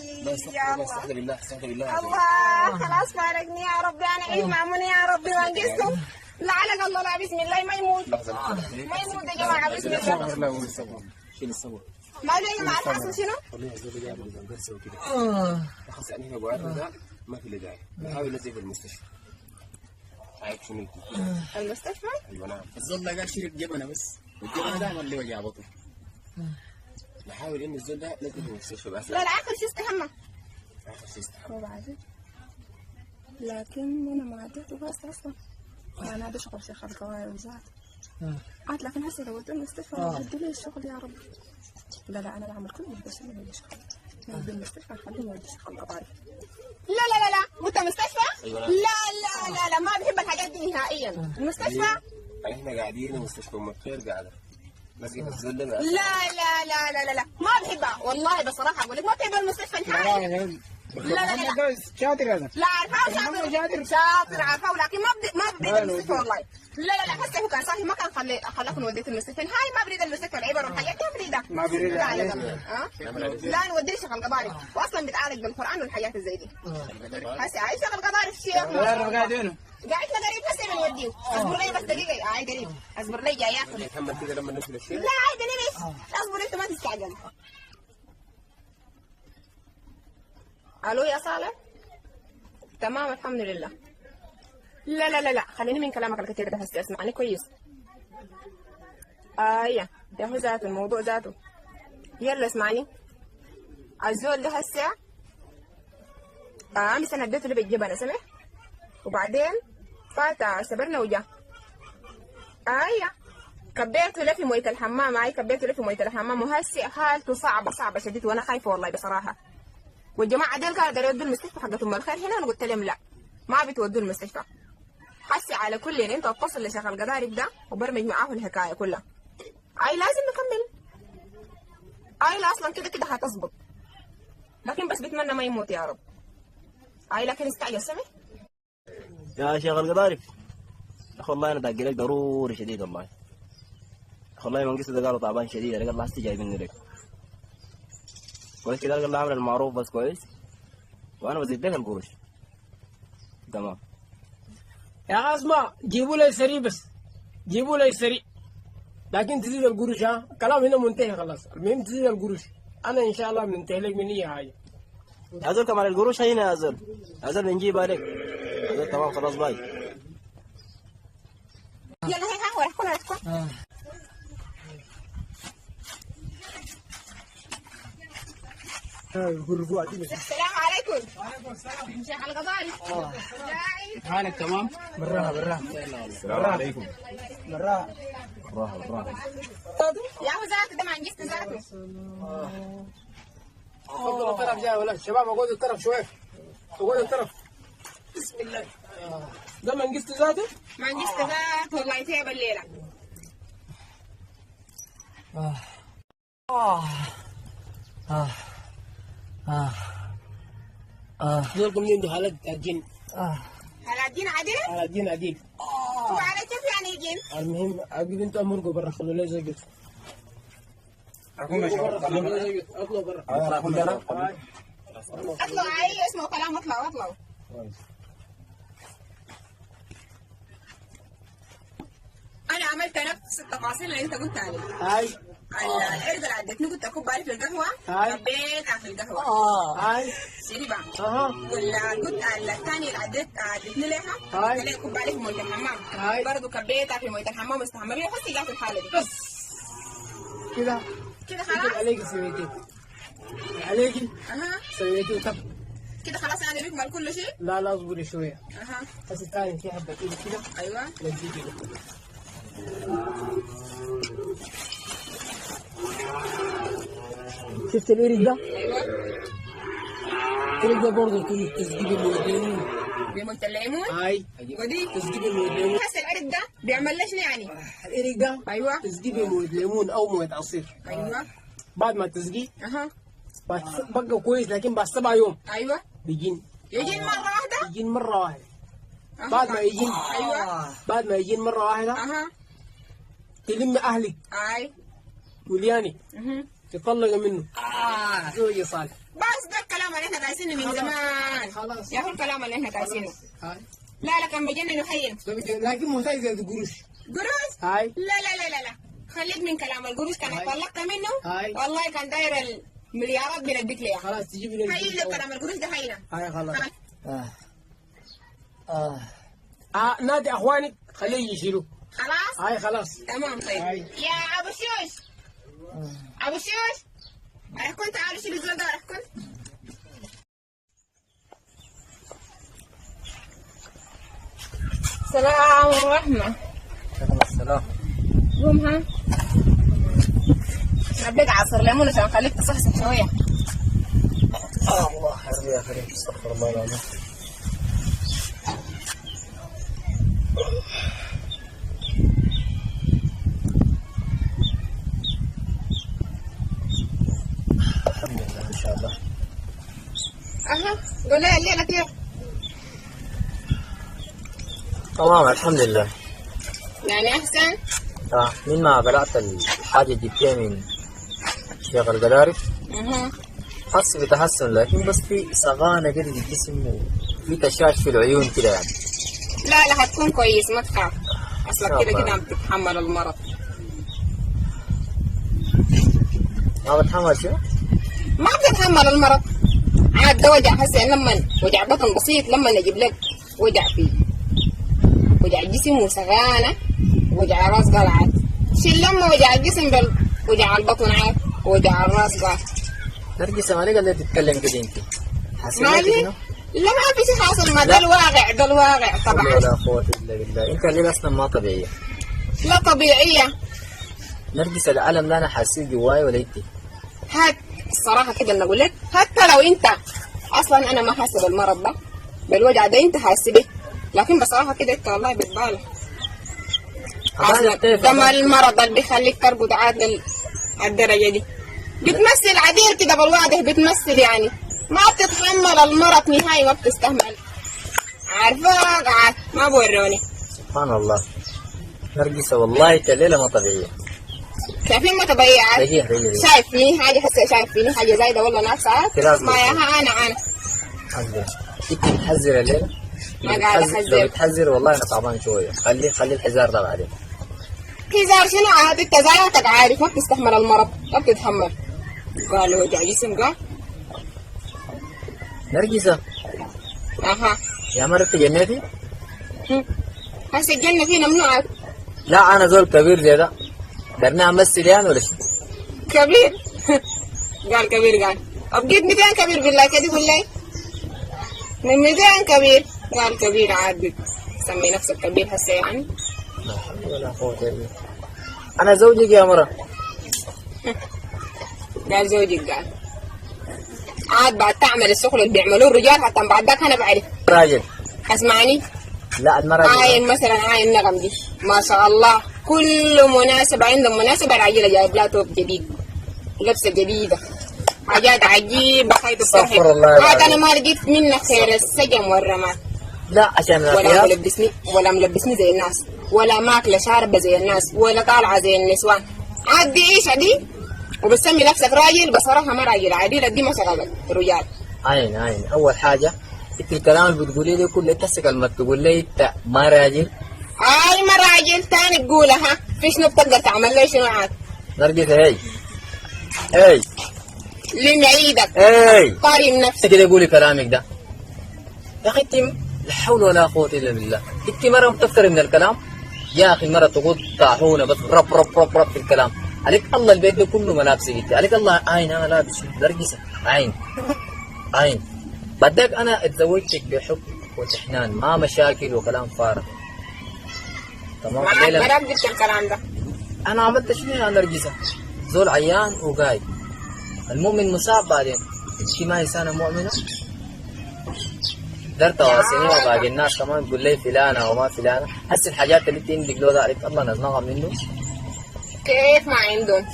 يا الله استغفر بالله استغفر بالله الله خلاص فارقني يا ربي انا عيد معموني يا ربي وانقذته لعلك الله لا بسم الله ما يموت ما يموت يا جماعه بسم الله. شيل الصبر ما له يا جماعه الحاصل شنو؟ والله يا زول جاب الجلسه وكده خلاص يعني ابو عارف ده ما في اللي داعي بحاول نزل في المستشفى عارف شنو المستشفى؟ ايوه نعم الزول ده قال شرب جبنة بس والجبنة دائما اللي وجع بطن نحاول ان الزول ده نزل في المستشفى بس لا اخر شيء استحمى اخر شيء استحمى وبعدين لكن انا ما عديته بس اصلا انا هذا شغل شيخ القواعد وزاد عاد لكن هسه لو ودوا المستشفى ودوا لي الشغل يا رب. لا انا بعمل كل اللي بس ما شغل نودي المستشفى نخليهم يودوا شغل القضايا. لا قلت مستشفى؟ لا ما بحب الحاجات دي نهائيا. المستشفى احنا قاعدين المستشفى ام الخير قاعده بس الزول ده لا ما بحبها والله بصراحه اقول لك ما بحب المستشفى نهائيا. لا شاطر هذا لا عارفاه شاطر عارفاه ولكن ما بديت المستشفى والله. لا هسه هو كان صاحي ما كان خلاكم وديت المستشفى نهائي ما بريد المستشفى العبر والحاجات دي ما بريدها ما بريد لا نوديه شغل قضاري واصلا بتعالج بالقران والحاجات زي دي. هسه عايش شغل قضاري في الشيخ قاعدين قاعدنا قريب هسه بنوديه اصبر لي بس دقيقه قريب اصبر لي جاي ياخذ محمد كده لما نزل الشيء لا عادي ليش اصبر انت ما تستعجل. الو يا صالح تمام الحمد لله. لا خليني من كلامك الكثير ده هسه اسمعني كويس. يا هو ذاته الموضوع ذاته يلا اسمعني الزول ده هسه امس انا اديته اللي بالجبنه سمع وبعدين فات سبرنا وجا كبيته له في مويه الحمام كبيته له في مويه الحمام وهسه حالته صعبه شديد وانا خايفه والله بصراحه. والجماعه ديل قاعدة يودوا المستشفى حقت ام الخير هنا انا قلت لهم لا ما بتودوا المستشفى. حسي على كل انت اتصل لشغل قضارب ده وبرمج معاه الحكايه كلها. لازم نكمل. لا اصلا كده هتظبط لكن بس بتمنى ما يموت يا رب. لكن استعجل سمع يا شيخ القضارف اخو والله انا داقي لك ضروري شديد والله والله منقص ده قالوا تعبان شديد، قال الله هسه جايبني لك كويس كده، قال الله عامل المعروف بس كويس، وانا بزيد لك القروش. تمام يا اسمع، جيبوا لي سريع بس، جيبوا لي سريع، لكن تزيد القروش. ها كلام هنا منتهي خلاص، المهم تزيد القروش. انا ان شاء الله بننتهي لك من اي حاجه. يا زول كمان القروش هنا يا زول، يا زول بنجيبها لك يا زول. تمام خلاص باي. يلا هي ها ورحكم ورحكم. السلام عليكم. وعليكم السلام. مشي على القضاري. حالك تمام؟ بالراحه. السلام عليكم. بالراحه. يا هو ذاته ده ما نجست ذاته. تفضلوا الطرف جاي ولا شباب، اقعدوا الطرف شويه، اقعدوا الطرف. بسم الله. ده ما نجست ذاته؟ ما نجست ذاته والله تعب الليله. دولكم عنده حالات الجن. على الدين عدل؟ على الدين عديل. وعلى كيف يعني الجن؟ المهم اجيب انتوا امركم برا، خلوا لي زي كده. اطلعوا برا. اطلعوا اي اسمه كلام، اطلعوا اطلعوا. انا عملت نفس التفاصيل اللي انت قلت عليها. هاي العرق اللي عدتني كنت اكب عليه في القهوه، هاي. كبيتها في القهوه. هاي شربها. اها. ولا قلت الثاني اللي عدتني لها، هاي. قال لي كب عليه في مويه الحمام. هاي. برضه كبيتها في مويه الحمام واستحمى بيها، حسي جات في الحاله دي. بس كده كده كده خلاص. عليك سويتي، عليكي اها سويتي. طب كده خلاص انا بكمل كل شيء. لا اصبري شويه. اها بس الثاني في حبه كده كده. ايوه. لجي كده. شفت الإيريك ده؟ ايوه الإيريك ده برضه تسقي بالليمون. بمويه الليمون. هاي ودي تسقي بالليمون. هسه العرق ده بيعمل ليش يعني؟ الإيريك ده ايوه تسقي بمويه ليمون او مويه عصير. ايوه. بعد ما تسقي اها بقى كويس، لكن بعد 7 يوم ايوه. بيجين. يجي مره واحده. يجين مره واحده. أها. بعد ما يجين. ايوه. بعد ما يجين مره واحده اها تلم اهلك اي. وليانك اها تطلق منه. زوجي صالح. بس ده الكلام اللي احنا دايسينه من زمان. خلاص. يا اخي الكلام اللي احنا دايسينه. هاي لا لا كان بيجنن وحين. لكن محتاج زي القروش. قروش؟ هاي لا لا لا لا لا خليك من كلام القروش. كان هاي. طلقت منه هاي. والله كان داير المليارات بنديك ليها. خلاص تجيب لي هاي لك كلام القروش ده هينا. هاي خلاص. خلاص. نادي اخوانك خليه يشيلوا. خلاص هاي خلاص. تمام. طيب هاي. يا ابو شوش، ابو شوش راح كنت تعالوا شيل الزول ده. راح كنت سلام ورحمة. عليكم السلام. قوم ها حبيت عصر ليمون عشان خليك تصحصح شوية. الله حربي يا كريم، استغفر الله العظيم. الحمد لله ان شاء الله. اها قول لي الليلة كيف؟ تمام الحمد لله. يعني احسن؟ من ما بلعت الحاجة جبتها من شيخ القدارف اها حس بتحسن، لكن بس في صغانة كده في الجسم وفي تشاش في العيون كده يعني. لا لا هتكون كويس ما تخاف. اصلك إن شاء كده الله. كده عم تتحمل المرض. ما بتحمل شو؟ ما بتتحمل المرض عاد. ده وجع هسه لما وجع بطن بسيط، لما نجيب لك وجع فيه وجع جسم وسغانة وجع راس قال عاد. شيل لما وجع الجسم وجع البطن عاد وجع الراس قال. نرجس مالي قال لي تتكلم كده انت. حسيت مالي؟ شنو؟ لا ما في شيء حاصل. ما ده لا. الواقع، ده الواقع طبعا. ولا قوة الا بالله. انت اللي اصلا ما طبيعية. لا طبيعية. نرجس العالم ده انا حاسيه جواي ولا انت؟ هات الصراحة كده أنا أقول لك، حتى لو أنت أصلا أنا ما حاسة بالمرض ده بالوجع ده، أنت حاسة به، لكن بصراحة كده أنت والله بتبالغ. أصلا ده ما المرض اللي بيخليك ترقد عاد الدرجة دي. بتمثل عديل كده بالواضح، بتمثل يعني ما بتتحمل المرض نهائي، ما بتستحمل. عارفة ما بوروني. سبحان الله. نرجس والله انت الليلة ما طبيعية. شايفين متبيعات؟ دقيقة شايف فيني حاجة هسه، شايف فيني حاجة زايدة والله ناقصة؟ كده ما ياها أنا حذر. انت بتحذر الليلة؟ ما قاعد لو أحذر. بتحذر والله انا تعبان شوية. خلي الحذار ده بعدين. كيزار شنو عاد؟ أنت زيك عارف ما بتستحمل المرض، ما بتتحمل. قالوا وجع جسم قال. نرجسة أها. يا مرة تجنيتي؟ هسه الجنة فينا ممنوعات. لا أنا زول كبير زي ده. درني أمثل يعني ولا شو؟ كبير. قال كبير قال. أبقيت 200 كبير بالله كده بالله. من 200 كبير. قال كبير عاد. سمي نفسك كبير هسه يعني. لا حول ولا قوة إلا بالله. أنا زوجك يا مرة. قال زوجك قال. عاد بعد تعمل الشغل اللي بيعملوه الرجال حتى بعد ذاك أنا بعرف. راجل. اسمعني. لا المرة عاين مثلا عاين نغم دي ما شاء الله كل مناسبة عندهم مناسبة العجيلة جايب لها توب جديد لبسة جديدة حاجات عجيبة خيط استغفر الله عاد أنا ما لقيت منك خير السجن والرماد لا عشان ولا ملبسني زي الناس ولا ماكلة شاربة زي الناس ولا طالعة زي النسوان عاد دي إيش عدي وبتسمي نفسك راجل بصراحة ما راجل عديلة دي ما شغلت رجال. عين أول حاجة انت الكلام اللي بتقولي لي كله تسك لما تقول لي انت ما راجل. ما راجل تاني تقولها في شنو بتقدر تعمل لي شنو عاد؟ نرجس هي لم ايدك قارن نفسك كده قولي كلامك ده يا اخي انت لا حول ولا قوة الا بالله. انت مرة بتفتري من الكلام يا اخي مرة تقول طاحونة بس رب رب رب رب في الكلام عليك الله البيت ده كله ملابسي انت عليك الله عين انا لابس نرجسة عين بدك انا اتزوجتك بحب وتحنان ما مشاكل وكلام فارغ تمام. ما قلت الكلام ده انا عملت شنو يا نرجسة؟ زول عيان وقايد المؤمن مصاب بعدين انت ما انسانة مؤمنة درت واسني وباقي الناس كمان تقول لي فلانة وما فلانة هسه الحاجات اللي انت عندك لو ذلك الله نزنقها منه كيف ما عندهم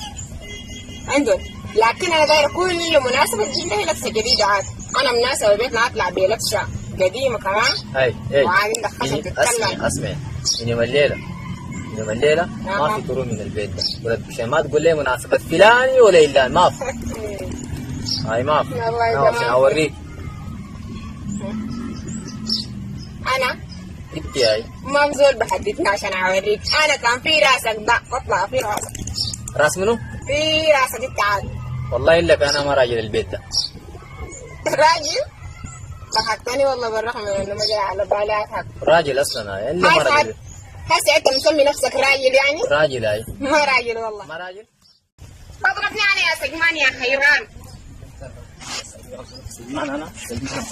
لكن انا دايره كل مناسبه تجيب لي لبسه جديده عاد انا مناسبه بيتنا اطلع بلبسه قديمه كمان وعاد عندك خشم تتكلم. اسمع من الليله ما في طرق من البيت ده ولا عشان ما تقول لي مناسبه فلاني ولا الا ما في هاي ما في عشان اوريك انا انت هاي ما بزول بحددني عشان اوريك انا كان في راسك ده اطلع في راسك راس منو؟ في راسك انت عاد والله الا انا ما راجل البيت ده راجل ضحكتني والله بالرغم من انه ما جاي على بالي اضحك راجل اصلا الا ما راجل هسه انت مسمي نفسك راجل يعني؟ راجل هاي ما راجل والله ما راجل تضربني انا يا سجمان يا خيران سجمان انا سجمان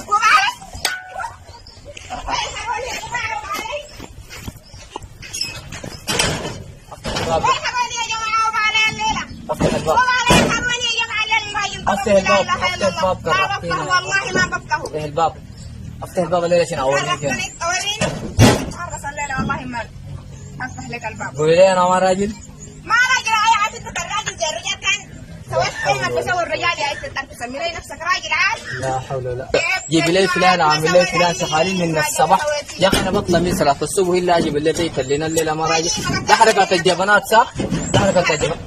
افتح الباب افتح الباب افتح الباب الليله عشان اوريك اوريني ارقص الليله والله ما افتح لك الباب قولي لي انا ما راجل ما راجل يا عبد الراجل زي الرجال كان سويت كلمه بسوي الرجال يا انت تسمي لي نفسك راجل عاد لا حول ولا جيب لي فلان عامل لي فلان شغالين من الصباح يا اخي انا بطلع من صلاه الصبح الا اجي بالليل يكلينا الليله ما راجل ده حركات الجبنات صح؟ ده حركات الجبنات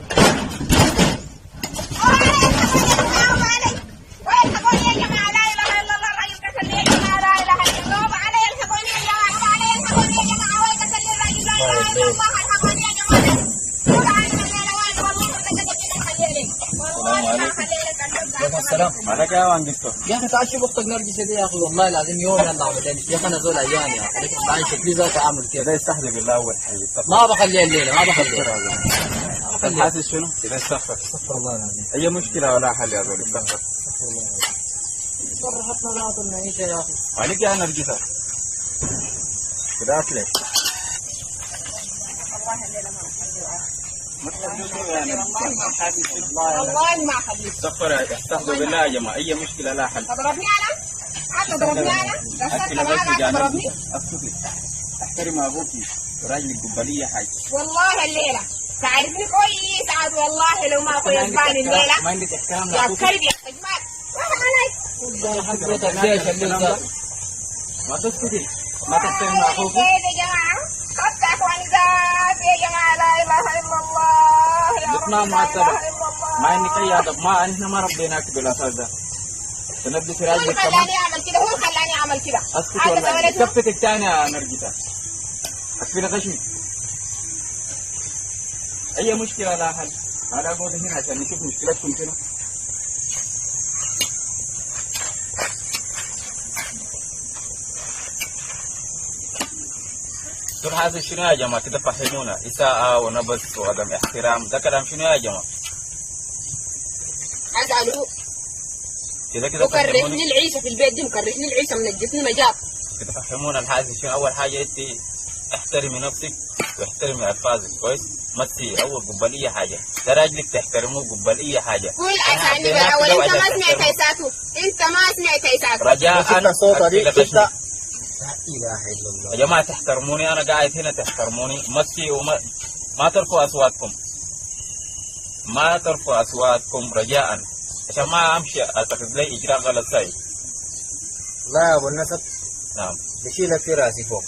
السلام عليك يا وان جبته يا اخي تعال شوف اختك نرجس دي يا اخي والله العظيم يوم يلا عمل يا اخي انا زول عيان يا اخي تعال شكلي ذاك اعمل كذا كده يستحلي بالله اول حاجه ما بخليها الليله ما بخليها انت حاسس شنو؟ كده استغفر استغفر الله العظيم اي مشكله ولا حل يا زول استغفر صرحتنا لا نعيش يا اخي عليك يا نرجسه كده اكلك والله ما اخليك استغفر بالله يا جماعه اي مشكله لا حل تضربني انا؟ تضربني انا؟ تضربني؟ اسكتي احترم ابوك وراجل قبليه حاجه والله الليله تعرفني كويس عاد والله لو ما اخويا يباني الليله ما عندك احترام يا كلب يا حجمات ما تسكتي ما تحترم اخوك يا جماعه حتى اخواني ذات يا جماعه لا اله الا الله أسماء معتبة مع إنك أي أدب ما إحنا ما ربيناك بالأساس ده. تنبي هو سراج اللي كمان خلاني اعمل كده، هو اللي خلاني اعمل كده. اسكت عايزة والله زمانتها؟ كفتك الثانية يا نرجسة. أكفينا غشمي. أي مشكلة لا حل. أنا أقعد هنا عشان نشوف مشكلتكم شنو. دول هذا شنو يا جماعة كده فهمونا إساءة ونبذ وعدم احترام ده كلام شنو يا جماعة؟ ازعله كده فهموني مكرهني العيشه في البيت دي، مكرهني العيشه منجسني مجاب. كده فهمونا الحاجة شنو. أول حاجة أنت احترمي نفسك واحترمي ألفاظك كويس. ما تصير أول قبل أي حاجة ده راجلك تحترمه قبل أي حاجة. قول اسعني بقى اول، انت ما سمعت ايساته، انت ما سمعت ايساته. رجاء أنا صوتها دي أكفي تبدأ. لغشمك. لا إله إلا الله. يا جماعة تحترموني، أنا قاعد هنا تحترموني. مسي ما ترفعوا أصواتكم، ما ترفعوا أصواتكم رجاء عشان ما أمشي أتخذ لي إجراء غلط ساي. لا يا أبو النسب، نعم بشيلك في راسي فوق.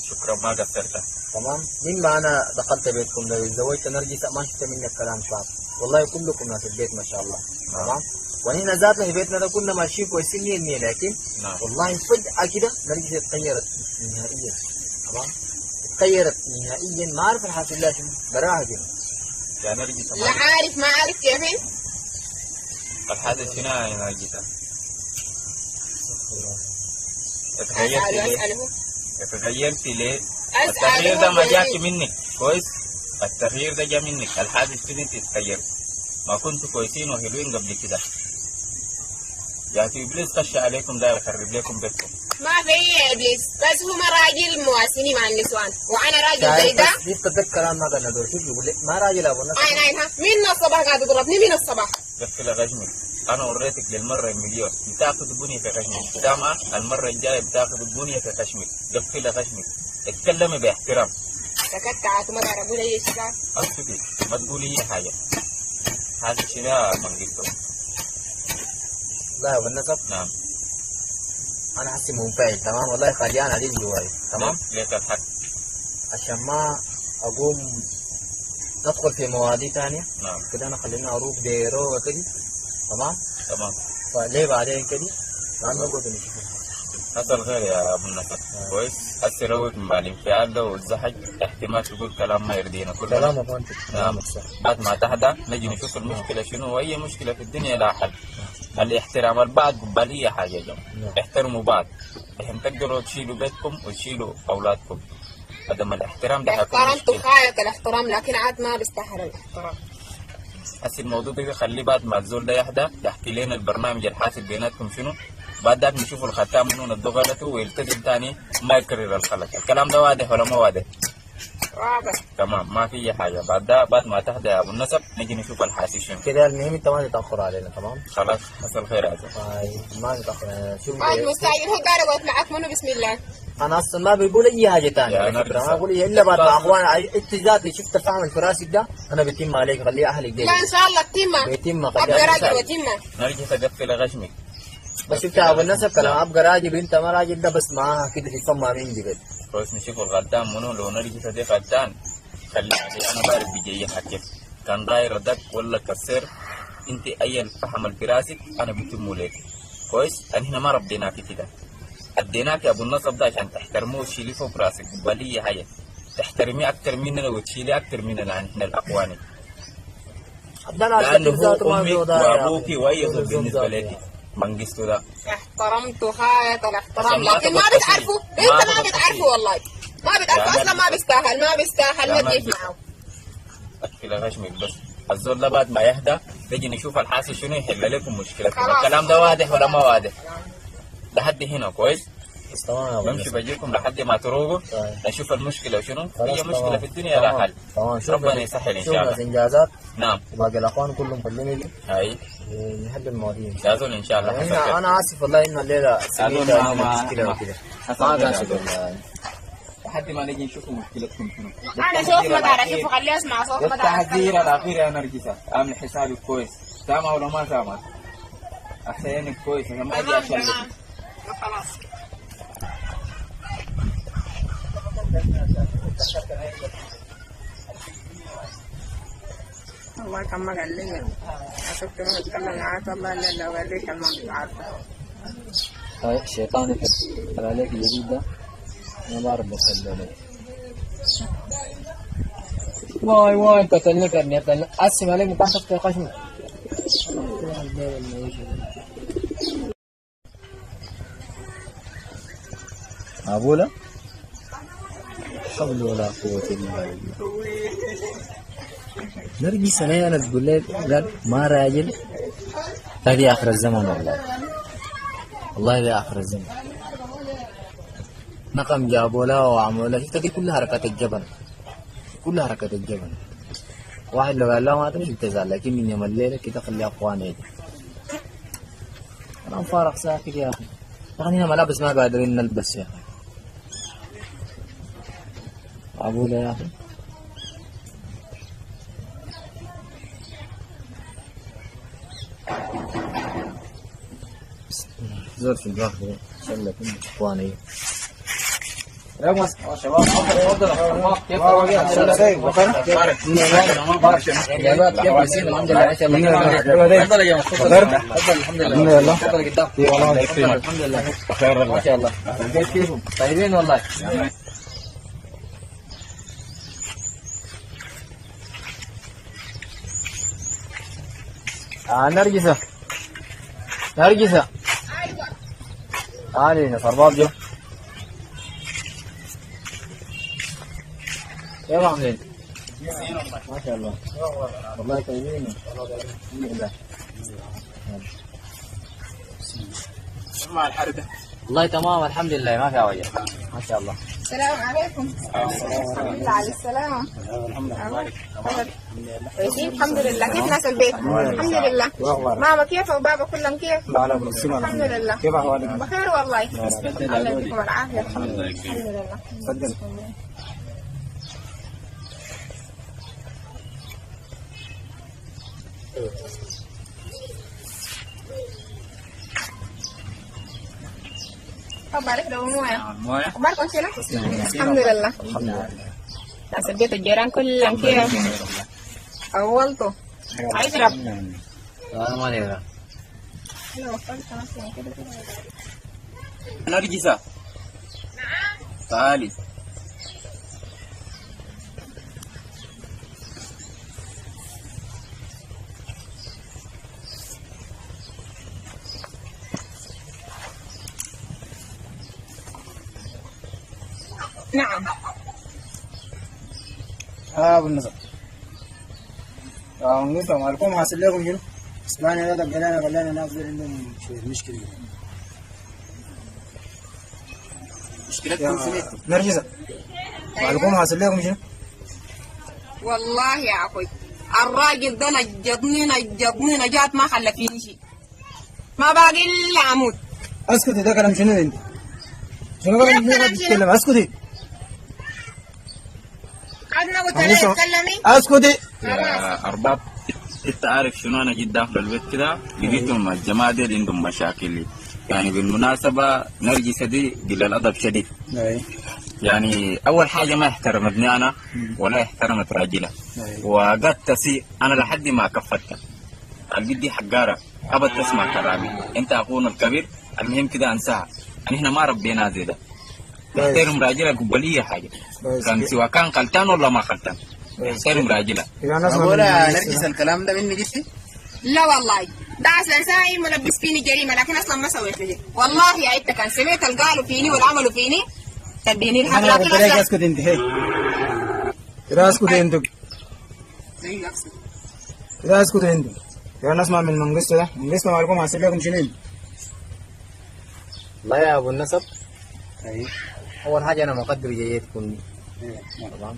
شكرا ما قصرت. تمام. مما أنا دخلت بيتكم لو تزوجت نرجسة ما شفت منك كلام صعب. والله كلكم ناس البيت ما شاء الله. تمام. وهنا ذاتنا في بيتنا ده كنا ماشيين كويسين 100%، لكن نعم والله فجأة كده نرجسة اتغيرت نهائيا. تمام. اتغيرت نهائيا، ما أعرف الحاصل لها شنو، براها كده. يا نرجسة لا عارف ما عارف كيف. الحادث شنو يا نرجسة؟ اساله اساله تغيرتي ليه؟ التغيير ده ما جاك منك كويس. التغيير ده جا منك. الحادث شنو انت تغيرت؟ ما كنتوا كويسين وحلوين قبل كده. جاتوا ابليس خش عليكم داير يخرب لكم بيتكم. ما في ابليس، بس هو راجل مواسيني مع النسوان وانا راجل زي ده. بس تذكر كلام ما قلنا دور. شوف يقول لك ما راجل ابو النسب. اين من الصباح قاعد تضربني من الصباح. قفل غجمك. انا وريتك للمره المليون بتاخذ بنيه في غشمك. سامعه؟ المره الجايه بتاخذ بنيه في غشمك. قفل غشمك. اتكلمي باحترام. سكت عاد ما تعرفوا لي ايش قال. اسكتي ما تقولي اي حاجه. هذا الشيء ده منقلته. لا يا ابو النسب، نعم انا حسي منفعل. تمام. والله خليان عليه جواي. تمام. ليك الحق. عشان ما اقوم ندخل في مواضيع ثانيه نعم كده، انا خلينا اروح ديرو كده. تمام. تمام. فليه بعدين كده لانه نقعد نشوف. حصل خير يا ابو النصر كويس. هسه روق من الانفعال ده والزحج. احتمال تقول كلام ما يرضينا كلنا. كلامك فهمت. نعم. بعد ما تهدى نجي نشوف المشكله شنو، واي مشكله في الدنيا لا حل. الاحترام البعض قبل اي حاجه يا جماعه. احترموا بعض عشان تقدروا تشيلوا بيتكم وتشيلوا اولادكم. عدم الاحترام ده حيكون احترمت مشكله. خايف الاحترام، لكن عاد ما بيستاهل الاحترام. هسه الموضوع ده خليه بعد ما الزول ده يهدى يحكي لنا البرنامج الحاصل بيناتكم شنو. بعد ذاك نشوف الختام منو ندو غلطه ويلتزم ثاني ما يكرر الغلط. الكلام ده واضح ولا ما واضح؟ واضح. تمام ما في حاجه. بعد ما تهدى يا ابو النسب نجي نشوف الحاسي شنو. كده المهم انت ما تتاخر علينا. تمام. خلاص حصل خير يا زلمه. ما تتاخر. شوف عاد مستعجل، هو قاعد اقعد معك منو بسم الله. انا اصلا ما بقول اي حاجه ثانيه. يا ما نرجسة. اقول الا بعد ما اخوان انت ذاتي شفت الفهم الفراسي ده انا بيتم عليك. خليه اهلك دي لا ان شاء الله تتم. بيتم. ابقى راجل وتم. نرجع تقفل غشمك. بس شفت ابو النسب كلام ابقى راجل انت ما راجل ده بس معاها كده في فم من جبل. كويس نشوف الغلطان منو. لو نرجع دي غلطان خلي علي انا بعرف بيجي حكي كان راير دك ولا كسر. انت اي فهم الفراسك انا بتمو لك كويس. انا هنا ما ربيناك كده. اديناك يا ابو النصب ده عشان تحترموه وتشيلي فوق راسك. ولي حاجه تحترمي اكثر مننا وتشيلي اكثر مننا احنا الاقواني. لانه هو امك وابوك واي زول بالنسبه لك. منقصته ده احترمت خايف الاحترام، عشان ما لكن ما تبقى بتعرفوا. تسير. انت ما ما تبقى بتعرفوا تسير. والله ما بتعرفوا يا اصلا. ما بيستاهل ما بيستاهل يا ما تجيب نرجس. معه. اكفي غشمك بس. الزول ده بعد ما يهدى نجي نشوف الحاسي شنو يحل لكم مشكلتكم. خلاص. الكلام ده واضح ولا ما واضح؟ لحد هنا كويس. بس تمام يا ابو بمشي النسب. بجيكم لحد ما تروقوا طيب. نشوف المشكله شنو. خلاص هي مشكله تمام. في الدنيا لا حل. تمام. شوف ربنا يسهل ان شاء شوف الله. انجازات نعم وباقي الاخوان كلهم خليني لي هاي نحل المواضيع. يا زول ان شاء الله حصل خير. انا اسف والله انه الليله سميت ما- عندنا مشكله وكده. حصل ما خير يا قاصد زول. والله. لحد ما نجي نشوف مشكلتكم شنو. انا شوف ما تعرفش خليه اسمع صوت ما تعرف. التحذير الاخير يا نرجسه اعمل حسابك كويس. سامع ولا ما سامع؟ احسنك كويس عشان ما اجي اشلك. تمام خلاص. والله كان ما قال لي شفت ما اتكلم معاك والله الا لو قال لي كان ما عارفه. هاي الشيطان يحب عليك الجديد ده، أنا ما أعرف بخلي عليك. واي أنت قتلني أقسم عليك مكافأة يا خشمة. أبولا حول ولا قوة إلا بالله. نرجي سنة أنا تقول لي قال ما راجل، هذه آخر الزمن والله. والله هذه آخر الزمن. نقم جابوا لها وعملوا لها، شفت كل حركات الجبن، كل حركات الجبن. واحد لو قال لا ما تمشي بتزعل، لكن من يوم الليلة كده خلي أخواني يجي. أنا مفارق ساكت يا أخي. يعني هنا ملابس ما قادرين نلبس يا أخي. أقول يا أخي زور في البحر إن شاء الله كل إخواني. يا شباب كيف الحمد لله ما شاء الله. تفضل يا تفضل الحمد لله. تفضل قدام الحمد لله بخير ما شاء الله. كيفكم طيبين والله. نرجسة تعالي نصرباب جو. كيف عاملين؟ ما شاء الله والله طيبين الحمد لله. مع الحركة والله تمام الحمد لله ما في وجه ما شاء الله. السلام عليكم. على السلام. كويسين الحمد لله. كيف ناس البيت؟ الحمد لله. ماما كيف وبابا كلهم كيف؟ الحمد لله. كيف احوالكم؟ بخير والله. الله يديكم العافيه. الحمد لله. تفضل. طب عليك لو مويه. اخباركم شنو؟ الحمد لله. ناس البيت الجيران كلهم كيف؟ اولته اشرب. انا ما نقدر. نرجسة تعالي. نعم. ابو النصر نقول مالكم حاصل لكم شنو؟ اسبانيا هذا قال لنا نافذ عندهم شويه مشكله. مشكلتكم في نرجسة مالكم حاصل لكم شنو؟ والله يا اخوي الراجل ده نجضني نجات ما خلى فيني شيء، ما باقي الا عمود. اسكتي ده كلام شنو انت؟ شنو كلام شنو تتكلم؟ اسكتي عدنا قلت له تكلمي. اسكتي يا أرباب. انت عارف شنو انا جيت داخل البيت كده لقيتهم الجماعه دي عندهم مشاكل. يعني بالمناسبه نرجسة دي قلة الادب شديد. يعني اول حاجه ما احترمتني انا ولا احترمت راجلها، وقد تسيء انا لحد ما كفتها. البنت دي حقاره ابد تسمع كلامي. انت اخونا الكبير المهم كده انساها. يعني احنا ما ربينا زي ده. نحترم راجلها قبل اي حاجه كان سواء كان خلتان ولا ما خلتان. نحترم راجلها. اقول نرجسة الكلام ده مني جبتي؟ لا والله ده اصلا ساي ملبس فيني جريمه، لكن اصلا ما سويت شيء والله. يا انت كان سمعت اللي قالوا فيني والعملوا فيني تديني الحق. انا قلت لك اسكت انت. هي كده اسكت انت كده اسكت انت. كده نسمع من منقصة ده. منقصة مالكم حاصل لكم شنو؟ والله يا ابو النصب اول حاجه انا مقدر جيتكم دي طبعا،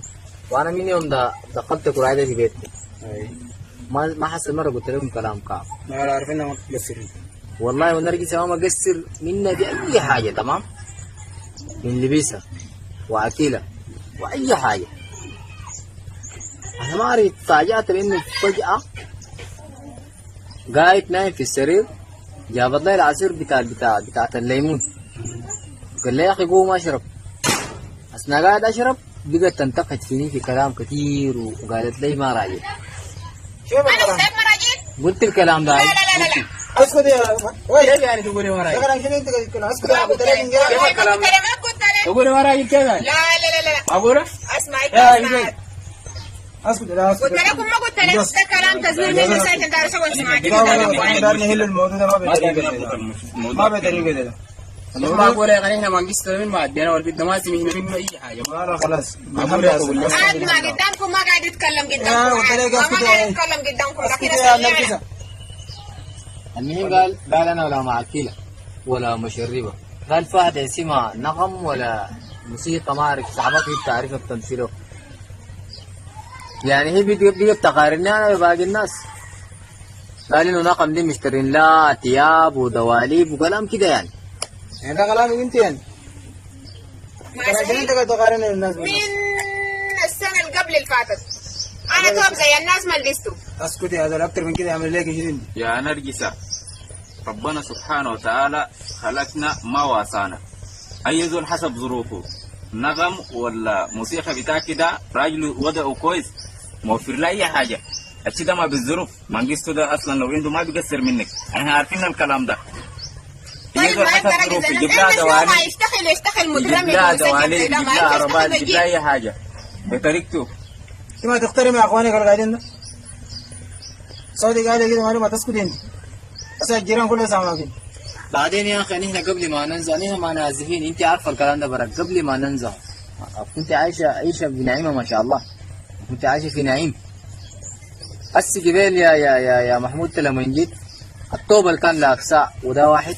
وانا من يوم ده دخلت قرايه في بيتكم ما حصل مره قلت لكم كلام كعب. ما عارفين ما تقصرين والله ونرجسة ما مقصر منا بأي حاجة تمام، من لبسها وأكلها وأي حاجة. أنا ما أعرف تفاجأت بإنه فجأة قاعد نايم في السرير جابت لي العصير بتاعت الليمون، قال لي يا أخي قوم أشرب. أثناء قاعد أشرب بقت تنتقد فيني في كلام كثير وقالت لي ما راجل. شوف انا الكلام. قدام مراجل. قلت الكلام ده لا لا لا لا لا. اسكت يا وين كيف يعني تقولي يا وراي؟ اخي انا شنو انت قاعد اسكت يا قلت لك من والله جهه. ما قلت له، ما قلت له. تقولي وراي كيف يعني؟ لا لا لا لا. أقوله؟ اسمع يا انت إيدي. اسكت لا اسكت. قلت لكم ما قلت لك ده كلام تزوير منه ساكن دار شغل سمعت لا والله دار نهل الموضوع ده ما بطريقه ما بطريقه ده. ما أقول يا أخي إحنا ما نقصت من بعد أنا والبيت ما سمعنا منه أي حاجة. لا خلاص أقول يا أخي اسمع قدامكم، ما قاعد يتكلم يا قلت لك قدامكم، اسكت ما قاعد يا يتكلم قدامكم، اسكت لكن يا اسمع نرجسه. المهم قال انا ولا معكيله ولا مشربه، قال فهد اسمها نغم ولا موسيقى ما اعرف صعبة في تعريف التمثيل. يعني هي بيجي تقارني انا بباقي الناس. قال انه نغم دي مشترين لا ثياب ودواليب وكلام كده يعني. انت كلامك انت يعني. ما عشان سمعت. انت قاعد تقارن الناس من السنة اللي قبل اللي فاتت أنا توب زي الناس ما لبسته. اسكت يا هذا اكثر من كده يعمل لك شيء. يا نرجسة، ربنا سبحانه وتعالى خلقنا ما واسانا، أي زول حسب ظروفه. نغم ولا موسيقى بتاع كده راجل وضعه كويس موفر له أي حاجة. الشيء ده ما بالظروف، ما نقصته ده أصلا لو عنده ما بيقصر منك، احنا عارفين الكلام ده. أي زول ما حسب أنت ظروفه راجل يجيب زي لها ما دواليب، يشتغل يجيب مدرمي لها ويسجل دواليب، كده، يجيب ما لها يشتغل عربات، يجيب بيجيب. لها أي حاجة بطريقته. انت ما تختاري مع اخوانك اللي قاعدين ده. صوتي قاعده كده ما تسكت انت. بس الجيران كلهم سامعوا كده. بعدين يا اخي نحن قبل ما ننزل نحن ما نازفين، انت عارفه الكلام ده برك. قبل ما ننزل كنت عايشه بنعيمه ما شاء الله، كنت عايشه في نعيم. هسه قبل يا محمود لما جيت الطوبه اللي كان لابسها وده واحد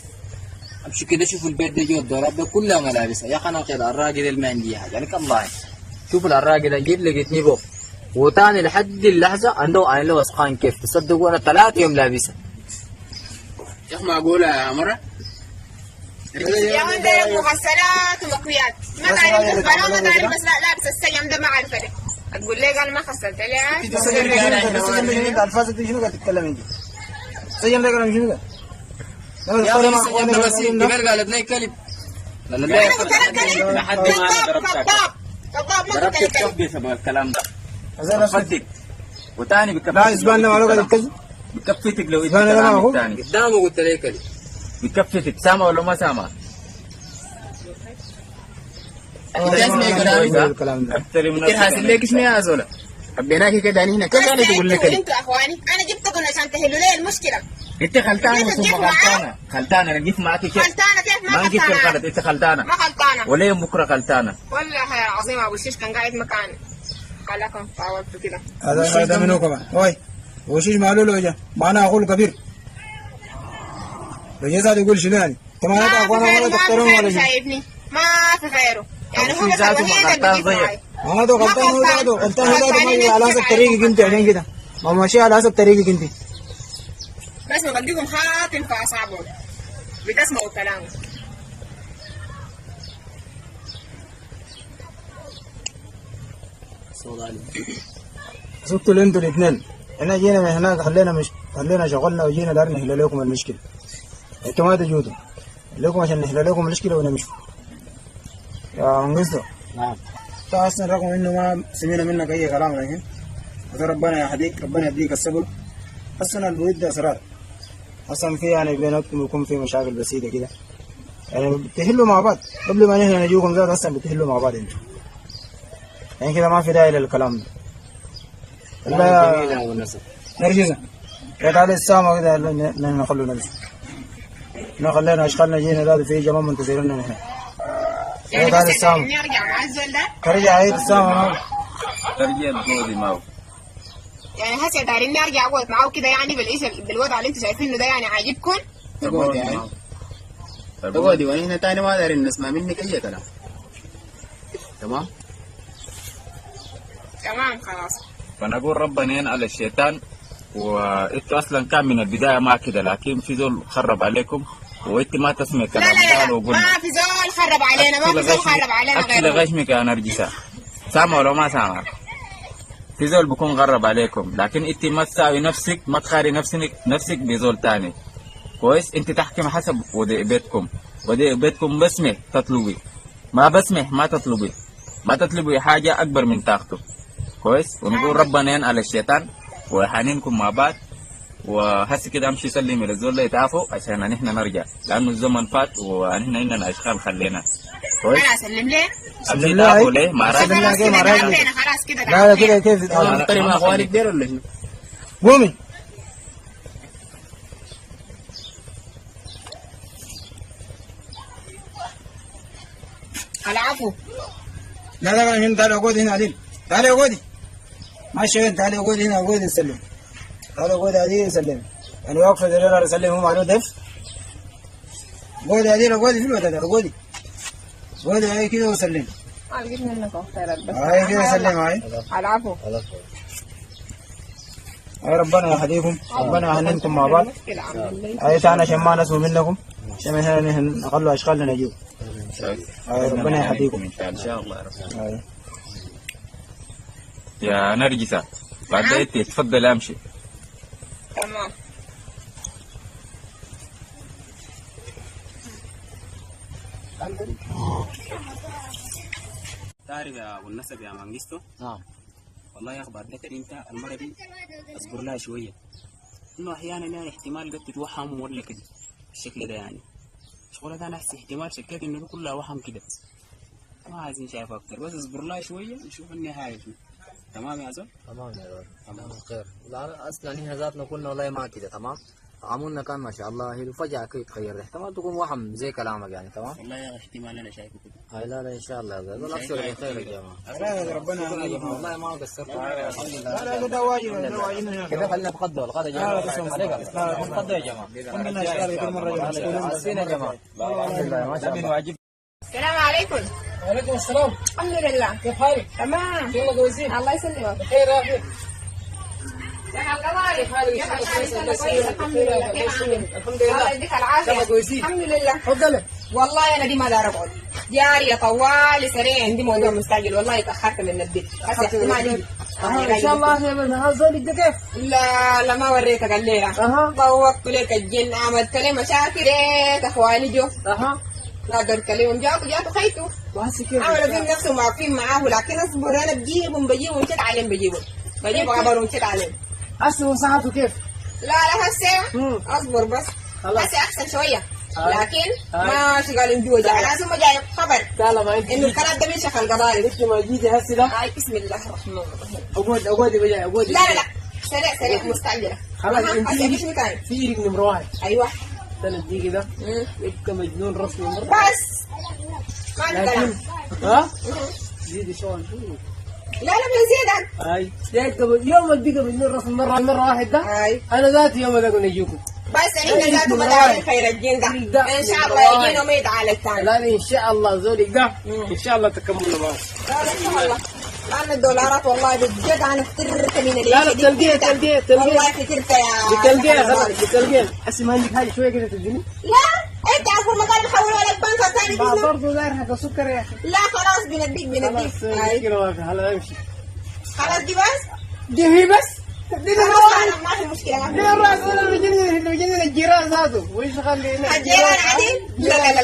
امشي كده شوف البيت ده جوا الدولاب ده كلها ملابسها. يا اخي انا كده الراجل اللي ما عندي حاجه لك الله. شوف الراجل ده جيت لقيتني فوق وتاني لحد اللحظه عنده عين له وسخان. كيف تصدقوا انا 3 يوم لابسها. يا أخي معقولة يا مرة؟ يا من ده مغسلات ومكويات، ما تعرف تخبرها، ما تعرف بس لا لابس السجم ده ما عارفة ده. تقول لي قال ما غسلت ليه؟ انت سجل انت الفاظك دي شنو قاعد تتكلم انت؟ سجل ده كلام شنو ده؟ يا اخي السجن ده بس قبل قالت لي كلب. لا لا أنا قلت لك كلام. لحد ما أنا ضربتك. كذاب ما قلت ضربت لك كلام. الكف بسبب الكلام ده. هذا نفسك. بفتك وتاني لا اسبان ما له قاعد يتكلم. بكفتك لو إسبان ده ما هو. الثاني قدامه قلت لي كلب. بكفتك سامع ولا ما سامع؟ الكلام ده. احترم كده حاسب لك شنو يا زولا؟ حبيناك كده هنا كيف يعني تقول لك كده؟ انتوا اخواني، انا جبتكم عشان تحلوا لي المشكلة. انت خلطانه كيف ثم تجيب معاه؟ خلطانه انا جيت معاك كيف؟ غلطانة كيف ما ما جيت في الغلط، غلطانة؟ انت خلطانه ما غلطانة. ولا يوم بكره خلطانه. والله يا عظيم ابو الشيش كان قاعد مكاني. خلاكم طاولتوا كده. هذا منو كمان؟ اوي وشيش مالو له جا ما انا اقول كبير. رجال يقول شنو يعني؟ كمان ما انت في اخوانا غيره، ولا ما في تختارون غيره ولا شيء. شايفني، ما في غيره. يعني هو في بس ذاته ما الوحيد اللي غلطان بيجيب زيك. معي. ما هذا غلطان هو غلطان. هذا غلطان هو غلطان ما إنك على حسب تجيب طريقك انت عشان كده ما ماشي على حسب طريقك انت. بس ما بديكم خاتم في اصابعهم بتسمعوا كلامي. سبتوا انتوا الاثنين. احنا جينا من هناك خلينا شغلنا وجينا دار نحل لكم المشكله. انتوا ما تجودوا لكم عشان نحل لكم المشكله ونمشي. يا منقصه نعم. انت اصلا رغم انه ما سمعنا منك اي كلام لكن هذا ربنا يهديك، ربنا يديك الصبر. اصلا البيوت ده اسرار. اصلا في يعني بيناتكم يكون في مشاكل بسيطه كده. يعني بتحلوا مع بعض قبل ما نحن نجيكم ذات اصلا بتحلوا مع بعض انتوا. يعني كده ما في داعي للكلام ده. جميلة والنسب. نرجسه يا تعالى السامة كده نخلو نمشي. خلينا اشغالنا جينا ذات في جماعة منتظرين نحن. يعني تعالى بس السامة اني ارجع مع الزول ده. ترجع عيد السامة. ترجع الجودي معه. يعني هسه دايرين ارجع اقعد معاه كده يعني بالوضع اللي انتوا شايفينه ده يعني عاجبكم؟ تقعد يعني تقعدي ونحن تاني ما دارين نسمع منك أي كلام. تمام؟ تمام خلاص. فنقول ربنا ينعل الشيطان، وانتوا اصلا كان من البدايه ما كده، لكن في زول خرب عليكم وانت ما تسمع لا كلام لا قال لا وقلنا. ما في زول خرب علينا، ما في زول خرب علينا اكل غيره. غشمك يا نرجسة، سامع ولا ما سامع؟ في زول بكون غرب عليكم، لكن انت ما تساوي نفسك، ما تخاري نفسك بزول تاني. كويس؟ انت تحكم حسب ودي بيتكم، ودي بيتكم بسمح تطلبي، ما بسمح ما تطلبي، ما تطلبي حاجة أكبر من طاقته. كويس؟ ونقول ربنا ينعل الشيطان وحنينكم مع بعض. وهسه كده امشي سلم الى الزول يتعافوا عشان نحن نرجع، لانه الزمن فات ونحن عندنا اشغال خلينا. كويس؟ انا اسلم ليه؟ امشي تعافوا ليه؟ مع راجل. خلاص كده تعافينا، خلاص كده لا كده تعافينا. كيف أنا أكتر مع اخواني كتير ولا شنو؟ قومي. العفو. لا هنا تعالي اقعدي هنا عديل، تعالي اقعدي. ماشي تعالي اقعدي هنا، اقعدي نسلم. تعالي اقعدي عديل سلم. انا واقفه دليل اسلم هم على دف. اقعدي عديل، اقعدي في الوقت ده، اقعدي. اقعدي هاي كده وسلم. جبت منك خيرات بس. هاي كده سلم هاي. العفو. هاي ربنا يهديكم، ربنا يهنيكم مع بعض. مشكلة عم هاي تعالى عشان ما نسوي منكم، عشان احنا نخلوا اشغالنا نجيب. هاي ربنا يهديكم ان شاء الله يا رب. هاي. يا نرجسة بعد انت تفضل امشي. تمام. تعرف يا ابو النسب يا مانجستو؟ نعم. والله يا اخي بعد ذكر انت المره دي اصبر لها شويه، انه احيانا يعني احتمال قد تتوهم ولا كده بالشكل ده يعني. شغلة ده نفس احتمال شكيت انه كلها وهم كده، ما عايزين شايف اكتر، بس اصبر لها شويه نشوف النهايه شنو. تمام يا زول؟ تمام يا زول، تمام خير. لا اصلا احنا ذاتنا كنا والله ما كده تمام. تعاملنا كان ما شاء الله، هي فجأة كده تغير، احتمال تكون وهم زي كلامك يعني. تمام. والله يا اخي احتمال انا شايفه كده. هاي لا ان شاء الله يا زول، ابشر بخير يا جماعه. لا ربنا يهديكم. والله ما قصرتوا. الحمد لله. لا ده واجب، ده واجب. كده خلينا نتغدى والغدا يا جماعه. لا نتغدى يا جماعه. عندنا اشغال كل مره. اسفين يا جماعه. الحمد لله ما شاء الله. السلام عليكم. وعليكم السلام. الحمد لله. كيف حالك؟ تمام. يلا كويسين. الله يسلمك. بخير يا اخي. يا حبيبي حالك الحمد لله. كيف عامل؟ الحمد لله. الله يديك العافية. يلا كويسين. الحمد لله. تفضلي. والله انا دي ما دار اقعد، جارية طوالي سريع، عندي موضوع مستعجل والله تاخرت من البيت، هسه احتمال يجي. ان شاء الله يا من هذا زولك ده كيف؟ لا ما وريتك الليلة. طوقت لك الجن، عملت لي مشاكل، اخواني جو قدرت لهم جاتوا خيتوا بس كده. عملوا فيهم نفسهم واقفين معاه، لكن اصبر انا بجيبهم شت عليهم بجيب عبرهم شت عليهم. هسه وصحته كيف؟ لا هسه اصبر بس، هسه احسن شوية، لكن ما شغالين جوا لازم ما جايب خبر لا ما انت انه الكلام ده بينشخ القضايا. انت ما جيتي هسه ده. هاي بسم الله الرحمن الرحيم. اقعدي بجاي اقعدي. لا سريع مستعجلة. خلاص انت هسه ايش مكان؟ في ايدك نمرة واحد. ايوه استنى دقيقة ده. يبقى مجنون رسمي مرة. بس ما عندي لكن كلام. ها؟ زيدي شلون شو؟ لا من زيادة. هاي يوم اللي بقى مجنون رسمي مرة واحد ده. هاي انا ذاتي يوم ده كنا نجيكم. بس احنا ذاته بدأنا خير الجين ده ان شاء الله يجينا وما يتعالج ثاني. لا ان شاء الله زولك ده ان شاء الله تكملوا معه. لا ان شاء الله. لأن الدولارات والله بجد أنا افترت من العيشة لا تلقيه والله فكرت يا بتلقيه خلاص بتلقيه. هسه ما عندك حاجة شوية كده تديني؟ لا أنت عارفة المكان بحوله لك بنك ثاني بس برضه داير حق سكر يا أخي. لا خلاص بنديك خلاص مشكلة ما في. هلا امشي. خلاص دي بس دي بس دي خلاص ما في مشكلة دي الراس انا بجنن الجيران ذاته ويش خلينا الجيران عادي؟ لا